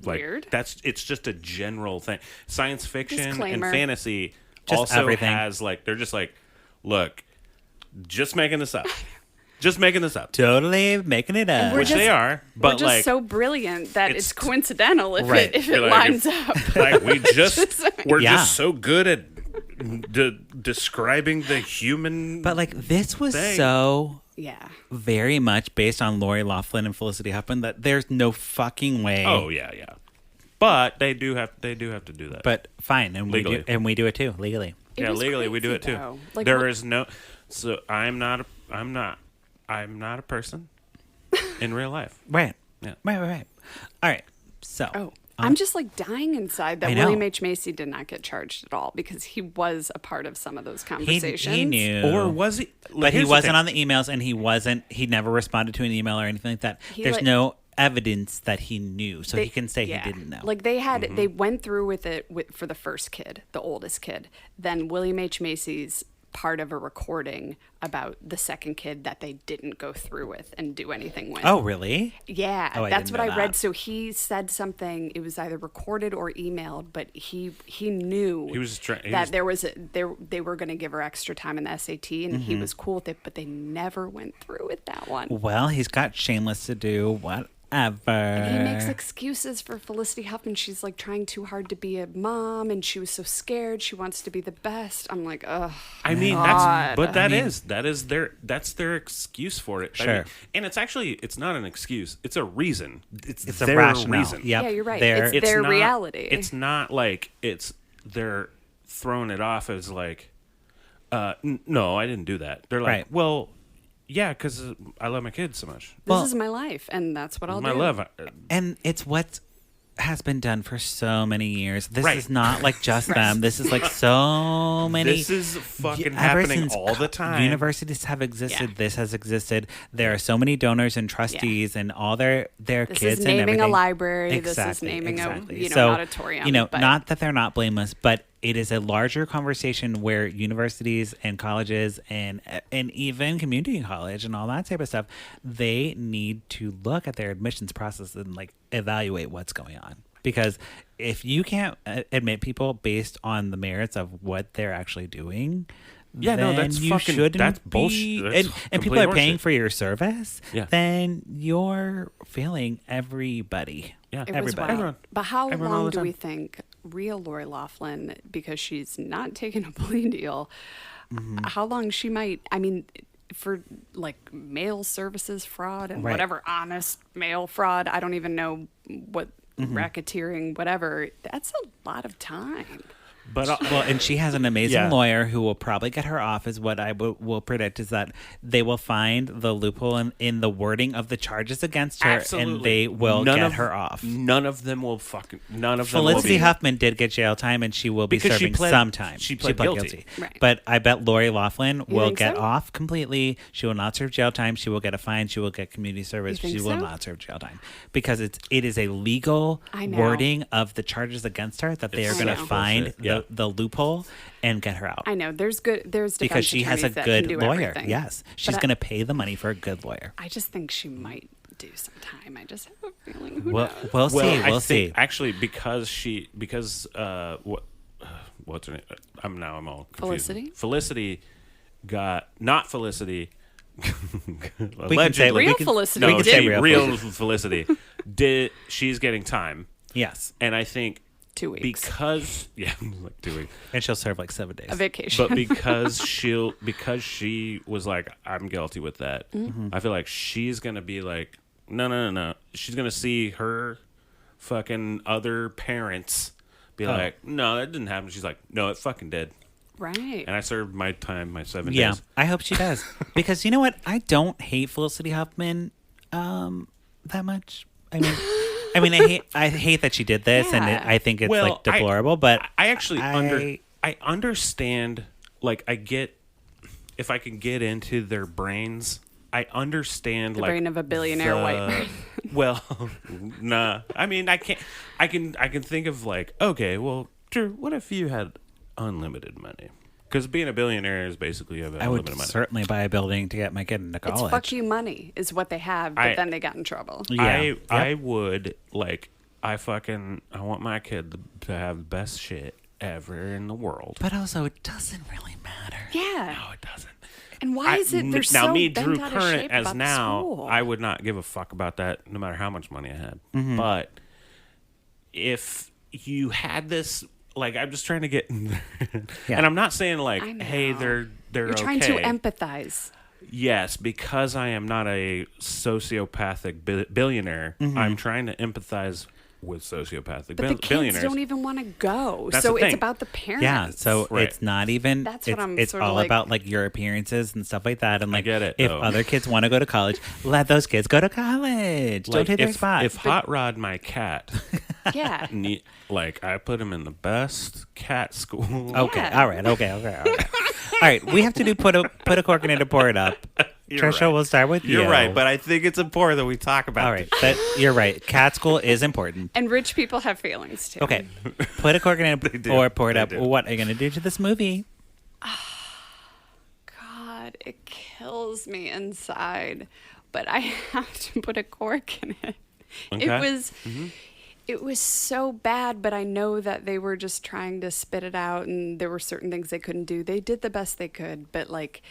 Weird. it's just a general thing. Science fiction Disclaimer. and fantasy Just also everything. has like they're just like, look, just making this up. Just making this up. Totally making it up. Which they are, We're but just like so brilliant that it's it's coincidental if Right. it You're like, lines up. like we're Yeah. just so good at describing the human. But like, this was Thing. so Yeah. very much based on Lori Loughlin and Felicity Huffman that there's no fucking way. oh yeah. But they do have to do that. But fine, and Legally. we do it too legally. It yeah, was legally we do crazy, it too. though. Like, There what- is no. So I'm not a person in real life. Right. Yeah. Right. All right. So. Oh, I'm just like dying inside that I know. William H. Macy did not get charged at all because he was a part of some of those conversations. He knew. Or was he? But he wasn't on the emails, and he never responded to an email or anything like that. He, There's like- no evidence that he knew, so he can say yeah. he didn't know. Like they had, they went through with it for the first kid, the oldest kid. Then William H. Macy's part of a recording about the second kid that they didn't go through with and do anything with. Oh, really? Yeah, Oh, I that's didn't what know I read. that. So he said something. It was either recorded or emailed, but he knew He was try- he that was- they were going to give her extra time in the SAT, and he was cool with it. But they never went through with that one. Well, he's got Shameless to do whatever. And he makes excuses for Felicity Huffman. She's like trying too hard to be a mom, and she was so scared. She wants to be the best. I'm like, ugh. I mean, God. that's their excuse for it. I Sure. mean, and it's not an excuse. It's a reason. It's It's a their rationale. reason. Yep. Yeah, you're right. They're- It's their not, reality. It's not like they're throwing it off as like, no, I didn't do that. They're like, Right. well, yeah, because I love my kids so much. This is my life, and that's what I'll My do. love. And it's what has been done for so many years. This Right. is not like just them. This is like so many. This is fucking Ever happening since all the time. Universities have existed. Yeah. This has existed. There are so many donors and trustees and all their This kids is and naming a everything. library. This is Exactly, naming exactly. an So, auditorium. But not that they're not blameless, but it is a larger conversation where universities and colleges and even community college and all that type of stuff, they need to look at their admissions process and like evaluate what's going on. Because if you can't admit people based on the merits of what they're actually doing, Yeah, no, then that's you fucking- shouldn't that's be- bullshit. That's and people complete are paying horseshit. for your service, Yeah. then you're failing everybody. Yeah, it was everybody. wild. Everyone. But how Everyone all long the do we time. think real Lori Loughlin, because she's not taking a plea deal, how long she might, I mean, for like mail services fraud and Right. whatever honest mail fraud, I don't even know what racketeering, whatever, that's a lot of time. But Well, and she has an amazing Yeah. lawyer who will probably get her off. Is what I will predict is that they will find the loophole in the wording of the charges against her, absolutely, and they will get her off. None of them will fucking. None of them Felicity will be. Huffman did get jail time, and she will be Because she serving pled- some time. she pled guilty. Right. But I bet Lori Loughlin will think get so? off completely. She will not serve jail time. She will get a fine. She will get community service. You think She will so? not serve jail time because it is a legal I know. wording of the charges against her that they are It's going to such find bullshit. Yeah. the loophole and get her out. I know there's defense Because she has a attorneys that good can do lawyer. everything. Yes. She's But going to pay the money for a good lawyer. I just think she might do some time. I just have a feeling. Who We'll, knows? we'll Well, see. I We'll see. think actually because what's her name? I'm all confused. Felicity? Felicity got not Felicity. We can say Real we can- Felicity we No, can did. say she, real real Felicity. Felicity did. She's getting time, Yes. and I think 2 weeks. Because like 2 weeks. And she'll serve like 7 days. A vacation. But because she was like, I'm guilty with that. I feel like she's gonna be like, no. She's gonna see her fucking other parents be like, no, that didn't happen. She's like, no, it fucking did. Right. And I served my time, my 7 Yeah, days. I hope she does. Because you know what? I don't hate Felicity Huffman that much. I mean, I hate that she did this, and I think it's like deplorable. But I actually I understand. Like, I get, if I can get into their brains, I understand The like brain of a billionaire white person. Well, nah. I mean, I can't. I can think of like, okay, well, Drew, what if you had unlimited money? Because being a billionaire is basically you have I unlimited would money. certainly buy a building to get my kid into college. It's fuck you money is what they have, but then they got in trouble. Yeah. I would like. I want my kid to have the best shit ever in the world. But also, it doesn't really matter. Yeah. No, it doesn't. And why is it they're now so me, bent Drew out of Current, shape as about now, school? I would not give a fuck about that, no matter how much money I had. But if you had this, like, I'm just trying to get, and I'm not saying like, I know. hey, they're You're trying to empathize. Yes, because I am not a sociopathic billionaire, I'm trying to empathize with sociopathic But the kids billionaires. don't even want to go. That's So the it's thing. about the parents. Yeah, so Right. it's not even. That's what I'm It's sort of all like- about like your appearances and stuff like that. And like, get it, if though. other kids want to go to college, let those kids go to college. Don't Like, take their if, spot. if Hot Rod, my cat, Yeah. like, I put him in the best cat school. Okay. Yeah. All right. Okay. All right. We have to do put a cork in it to pour it up. Trisha, right. we'll start with you. You're right, but I think it's important that we talk about All right. You're right. Cat school is important. And rich people have feelings too. Okay. Put a cork in it do. or pour it They up. do. What are you going to do to this movie? God, it kills me inside. But I have to put a cork in it. Okay. It was so bad, but I know that they were just trying to spit it out and there were certain things they couldn't do. They did the best they could, but like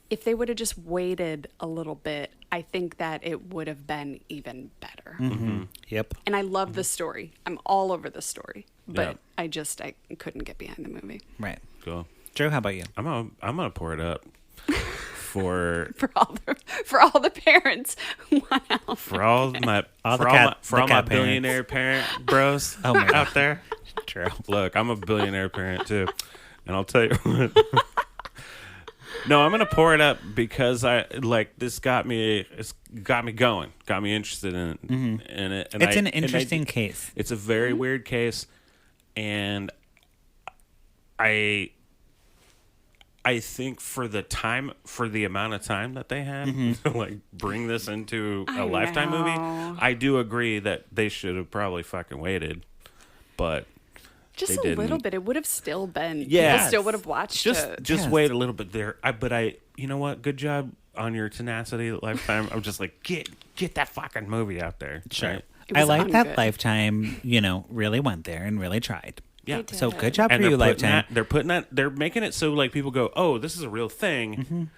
if they would have just waited a little bit, I think that it would have been even better. Yep. And I love the story. I'm all over the story, but Yeah. I couldn't get behind the movie. Right. Cool. Drew, how about you? I'm gonna pour it up for For all the parents who want out. for all my All the for cat- all my, for the all my cat parents. billionaire parent bros Oh my God. out there. Drew. Look, I'm a billionaire parent too, and I'll tell you what. No, I'm gonna pour it up because this got me going, got me interested in it. In it. And It's an and interesting case. It's a very weird case, and I think for the amount of time that they had to like bring this into a Lifetime movie, I do agree that they should have probably fucking waited, but. Just They a little didn't. bit. It would have still been. Yeah. People still would have watched it. Just Yes. wait a little bit there. But you know what? Good job on your tenacity, Lifetime. I'm just like, get that fucking movie out there. Sure. right? It I was like that good. Lifetime, really went there and really tried. Yeah. They So did. good job And for you, they're putting Lifetime. they're making it so like people go, oh, this is a real thing.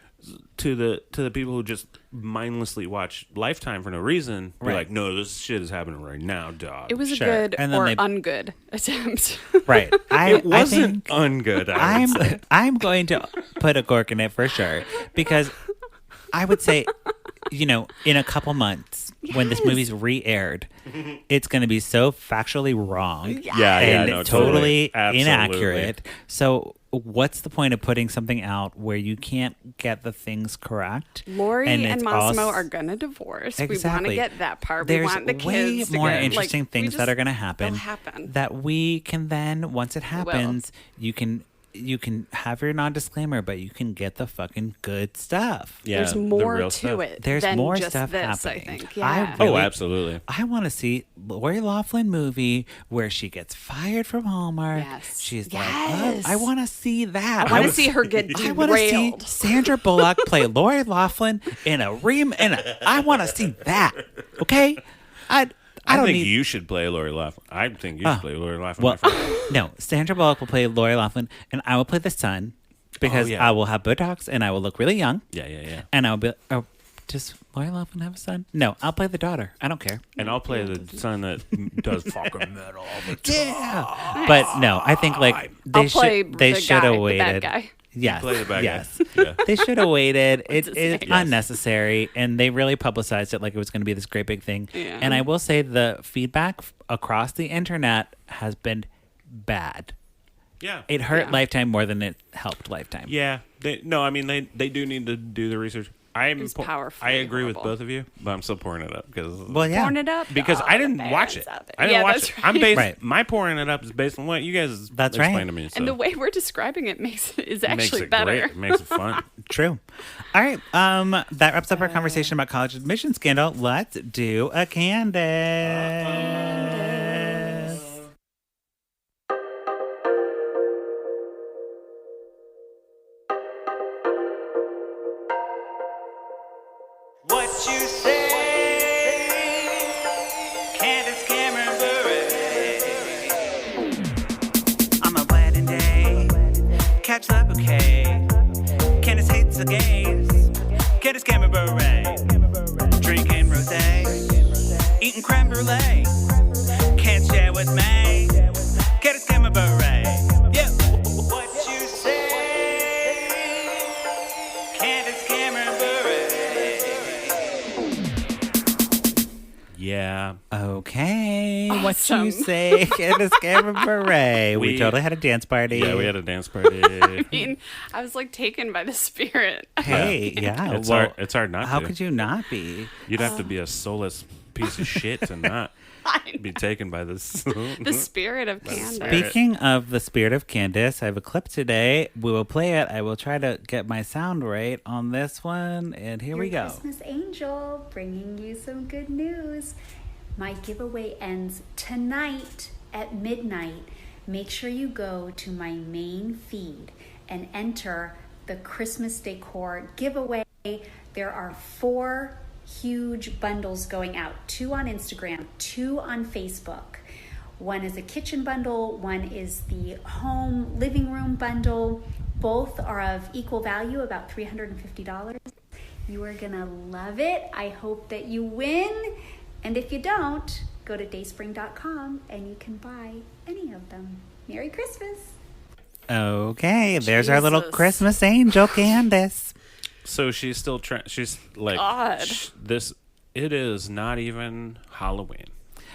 To the people who just mindlessly watch Lifetime for no reason, be Right. like, no, this shit is happening right now, dog. It was Sure. a good And then or they- ungood attempt. Right. It wasn't I think ungood. I would say. I'm going to put a cork in it for sure because I would say, in a couple months when this movie's re-aired, it's going to be so factually wrong and no, totally Absolutely. inaccurate. So what's the point of putting something out where you can't get the things correct? Lori and it's Massimo all- are gonna divorce. Exactly. We want to get that part. There's we want the way kids more to get, interesting things that are going to happen. They'll happen. That we can then, once it happens, you can have your non-disclaimer, but you can get the fucking good stuff. Yeah, There's the more real to stuff. it. There's than more just stuff this, happening. I think. I Yeah. really- Oh, absolutely. I want to see Lori Loughlin movie where she gets fired from Hallmark. Yes. She's Yes. like, I want to see that. I want to see her get I want to see derailed. Sandra Bullock play Lori Loughlin in a I want to see that. Okay, I don't think need. you should play Lori Loughlin. I think you should play Lori Loughlin. Well, my friend. no, Sandra Bullock will play Lori Loughlin, and I will play the son because yeah. I will have Botox and I will look really young. Yeah. And I'll be Does Lori Loughlin have a son? No, I'll play the daughter. I don't care. And I'll play the son that does fucking metal all the time. Yeah. But no, I think like I'll play they the should guy, have the waited. bad guy. Yes. Play the bad yes. guy. Yeah. They should have waited. What's It his is name? unnecessary, and they really publicized it like it was going to be this great big thing. Yeah. And I will say the feedback across the internet has been bad. Yeah. It hurt Yeah. Lifetime more than it helped Lifetime. Yeah. They do need to do the research. It's powerfully I agree with horrible. both of you, but I'm still pouring it up because Well, yeah. Pouring it up because Oh, I the didn't watch fans it. out there. I didn't Yeah, watch that's it. right. I'm based. Right. My pouring it up is based on what you guys That's explained right. to me. So And the way we're describing it is makes actually it better. great. It makes it fun. True. All right. That wraps up our conversation about college admission scandal. Let's do a Candace. What you say, Candace Cameron Bure. On my wedding day, catch the bouquet. Candace hates the gays. Candace Cameron Bure. Drinking rosé, eating creme brulee. Can't share with me. Candace Cameron Bure. Yeah. What you say, Candace Cameron Bure. Yeah. Okay, what Awesome. you say, Candace Cameron Bure. We totally had a dance party. Yeah, we had a dance party. I mean, I was like taken by the spirit. Hey, yeah. It's well, hard. It's hard not how to. could you not be? You'd have to be a soulless piece of shit to not be taken by this. The spirit of Candace. Speaking of the spirit of Candace, I have a clip today. We will play it. I will try to get my sound right on this one. And here we Your go. Christmas angel, bringing you some good news. My giveaway ends tonight at midnight. Make sure you go to my main feed and enter the Christmas decor giveaway. There are 4 huge bundles going out, 2 on Instagram, 2 on Facebook. One is a kitchen bundle, one is the home living room bundle. Both are of equal value, about $350. You are gonna love it. I hope that you win. And if you don't, go to dayspring.com and you can buy any of them. Merry Christmas. Okay, there's our little Jesus. Christmas angel, Candace. So she's still trying. She's like, God. It is not even Halloween,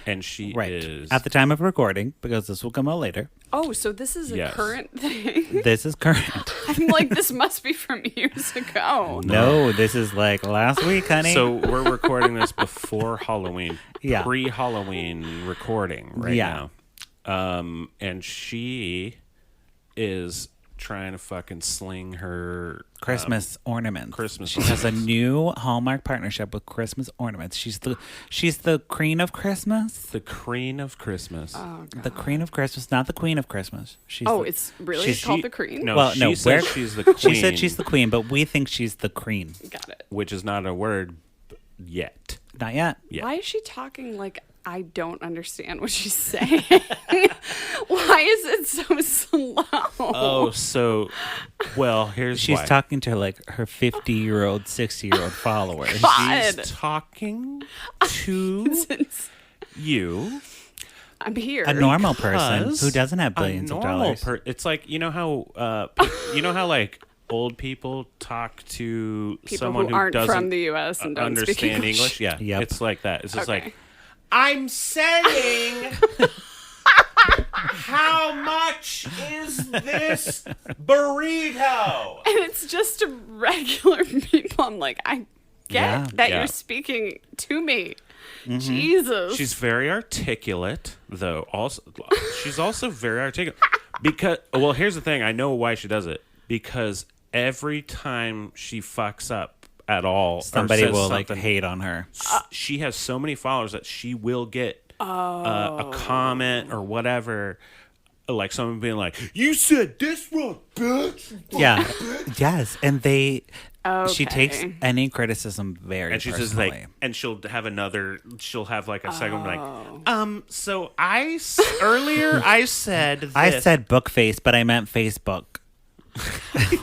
and she Right. is At the time of recording, because this will come out later. Oh, so this is a Yes. current thing? This is current. I'm like, this must be from years ago. No, this is like last week, honey. So we're recording this before Halloween, Yeah. pre-Halloween recording right Yeah. now. And she is trying to fucking sling her Christmas ornaments. Christmas She has a new Hallmark partnership with Christmas ornaments. She's the Crean of Christmas. the Crean of Christmas. Oh, God. The Crean of Christmas, not the Queen of Christmas. She's Oh, the- it's really she's- called she- the Crean? No, Well, she no, says where- she's the queen. She said she's the queen, but we think she's the Crean. Got it. which is not a word yet. Not yet. Yeah. Why is she talking like I don't understand what she's saying? Why is it so slow? Oh, so well, here's She's why. talking to like her 50-year-old, 60-year-old followers. God. She's talking to you. I'm here. A normal person Because who doesn't have billions a of normal dollars. It's like you know how like old people talk to People someone who who aren't doesn't from the U.S. and don't speak understand English. Yeah, Yep. it's like that. It's just Okay. like I'm saying. How much is this burrito? And it's just regular people. I'm like, I get Yeah. that Yeah. you're speaking to me. Jesus. She's very articulate, though. Also, she's also very articulate because. Well, here's the thing. I know why she does it because every time she fucks up at all, or Somebody says will like something, hate on her. she has so many followers that she will get a comment or whatever. Like someone being like, "You said this wrong, bitch." Yeah. Yes. And she takes Okay. any criticism very And she's personally. just like, and she'll have like a segment Oh. like, so earlier I said this. I said book face, but I meant Facebook.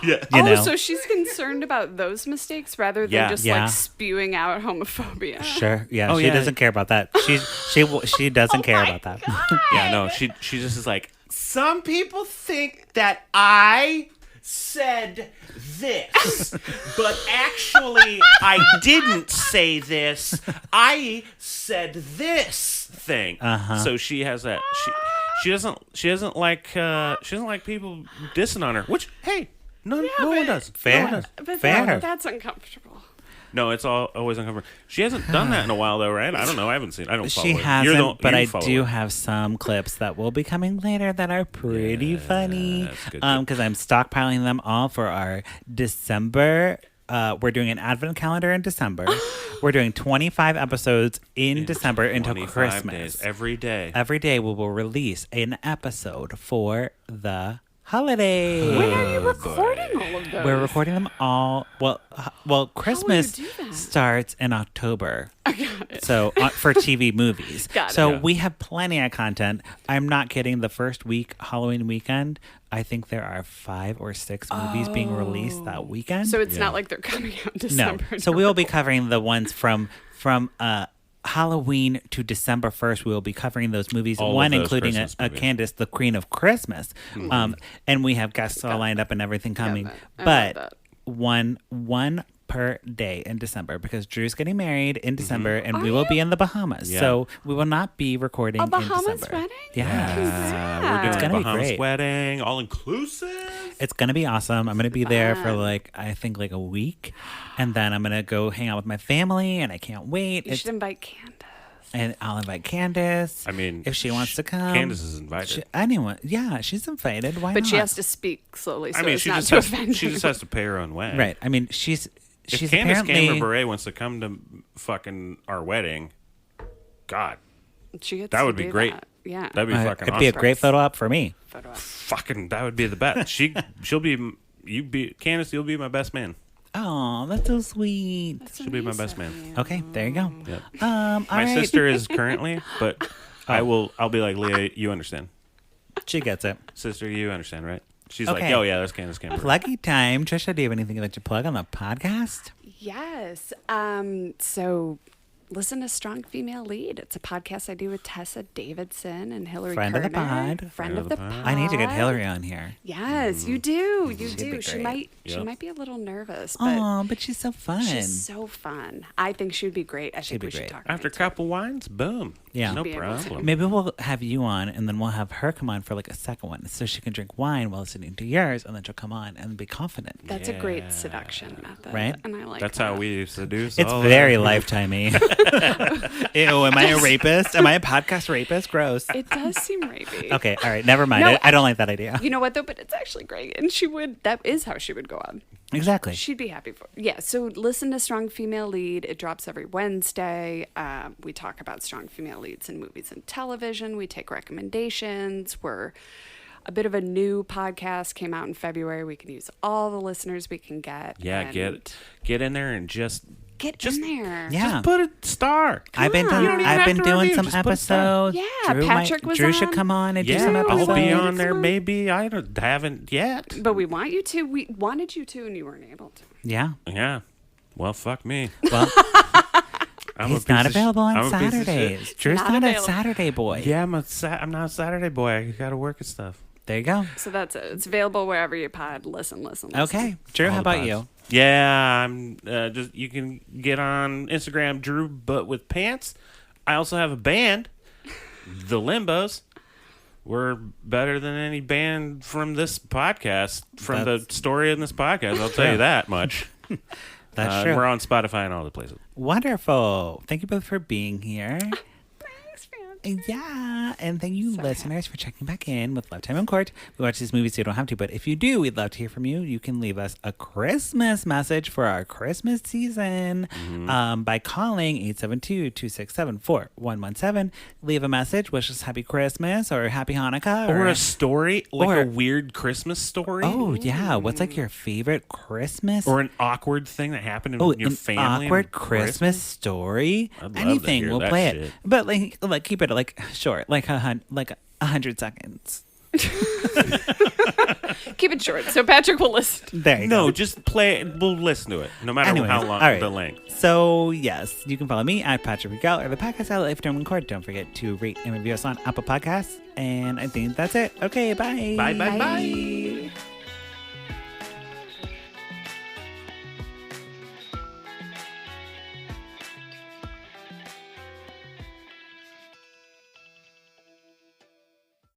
Yeah. You know? So she's concerned about those mistakes rather than just Yeah. like spewing out homophobia. Sure. Yeah. Oh, she yeah. doesn't care about that. She doesn't care about that. Yeah, no, she just is like, some people think that I said this, but actually I didn't say this. I said this thing. So she has that. She doesn't like people dissing on her. Which, hey, no one does. Fair. No one does. But Fair. that's uncomfortable. No, it's always uncomfortable. She hasn't done that in a while, though, right? I don't know. I haven't seen. I don't follow She her. hasn't, but I follow do her. have some clips that will be coming later that are pretty funny. that's good. Because I'm stockpiling them all for our December. We're doing an advent calendar in December. We're doing 25 episodes in December into 25 Christmas. days, every day. Every day we will release an episode for the holiday. When are you recording all of those? We're recording them all. Well, Christmas do that? starts in October. I got it. So for TV movies. Got it. So Yeah. we have plenty of content. I'm not kidding. The first week, Halloween weekend, I think there are 5 or 6 movies being released that weekend. So it's not like they're coming out in no. December. So we will be covering the ones from Halloween to December 1st. We will be covering those movies. All of one those including Christmas a movies. Candace, the Queen of Christmas. And we have guests all lined up and everything coming. that. I love But that. one per day in December because Drew's getting married in December and we will be in the Bahamas. Yeah. So we will not be recording A in Bahamas December. wedding? Yeah. We're doing gonna be Bahamas great. wedding, all inclusive. It's going to be awesome. I'm going to be there for I think a week. And then I'm going to go hang out with my family and I can't wait. You should invite Candace. And I'll invite Candace. I mean, if she wants to come. Candace is invited. Anyone. Yeah, she's invited. Why not? But she has to speak slowly so I mean, as she not just to has, offend she just anyone. has to pay her own way. Right. I mean, she's If Candace apparently. Cameron Bure wants to come to fucking our wedding, God, She gets that to would be do great. that. Yeah. that'd be fucking It'd awesome. be a great photo op for me. Photo op. Fucking, that would be the best. She'll be, Candace, you'll be my best man. Oh, that's so sweet. She'll be my best man. Okay, there you go. Yep. All My right. sister is currently, but I'll be like, Leah, you understand. She gets it. Sister, you understand, right? She's Okay. like, oh yeah, that's Candace Cameron. Pluggy time. Trisha, do you have anything that you plug on the podcast? Yes. So listen to Strong Female Lead. It's a podcast I do with Tessa Davidson and Hillary Friend of the Kirshner. pod. Friend of the pod. I need to get Hillary on here. Yes, you do. You She'd do. be She great. might. She Yep. might be a little nervous, but Oh, but she's so fun. she's so fun. I think she would be great. I think be we should great. talk. After a about couple wines, boom. Yeah. No Be able to. problem. Maybe we'll have you on, and then we'll have her come on for a second one, so she can drink wine while listening to yours, and then she'll come on and be confident. That's a great seduction method, Right? And I like That's that. how we seduce. It's all very our- lifetimey. Ew, am I a rapist? Am I a podcast rapist? Gross. It does seem rapey. Okay, all right, never mind. No, I don't like that idea. You know what though? But it's actually great, and she would. That is how she would go on. Exactly. She'd be happy for. Yeah. So listen to Strong Female Lead. It drops every Wednesday. We talk about strong female leads in movies and television. We take recommendations. We're a bit of a new podcast. Came out in February. We can use all the listeners we can get. Yeah, and get in there and just get in there. Yeah. just put a star. I've been on. You don't even have I've been to doing review, some just put a star. episodes. Yeah, Drew Patrick was Drew should on. come on and do Yeah, some I'll episodes. be on Come there. on. Maybe I haven't yet. But we want you to. We wanted you to, and you weren't able to. Yeah. Yeah. Well, fuck me. Well, I'm he's not available on I'm a piece of shit. Saturdays. Drew's Not not a available. Saturday boy. Yeah, I'm not a Saturday boy. I gotta work and stuff. There you go. So that's it. It's available wherever you pod. Listen. Okay. Drew, how All the about pods. you? Yeah, I'm just. You can get on Instagram, Drew But With Pants. I also have a band, The Limbos. We're better than any band from this podcast, from the story in this podcast. I'll tell you that much. That's true. We're on Spotify and all the places. Wonderful. Thank you both for being here. Thanks, man. Yeah, and thank you, listeners, for checking back in with Love Time in Court. We watch these movies, so you don't have to, but if you do, we'd love to hear from you. You can leave us a Christmas message for our Christmas season by calling 872-267-4117. Leave a message, wish us Happy Christmas or Happy Hanukkah. Or a story, like or- a weird Christmas story. Oh, yeah. What's your favorite Christmas? Or an awkward thing that happened in your an family. awkward on Christmas story. I'd love to Anything, hear we'll that play shit. it. But like keep it short, like 100 seconds. Keep it short. So Patrick will listen. There you go. No, just play it. We'll listen to it, no matter Anyways, how long all right. the length. So, yes, you can follow me at Patrick Miguel or the podcast outlet if you don't record. Don't forget to rate and review us on Apple Podcasts. And I think that's it. Okay, bye. Bye.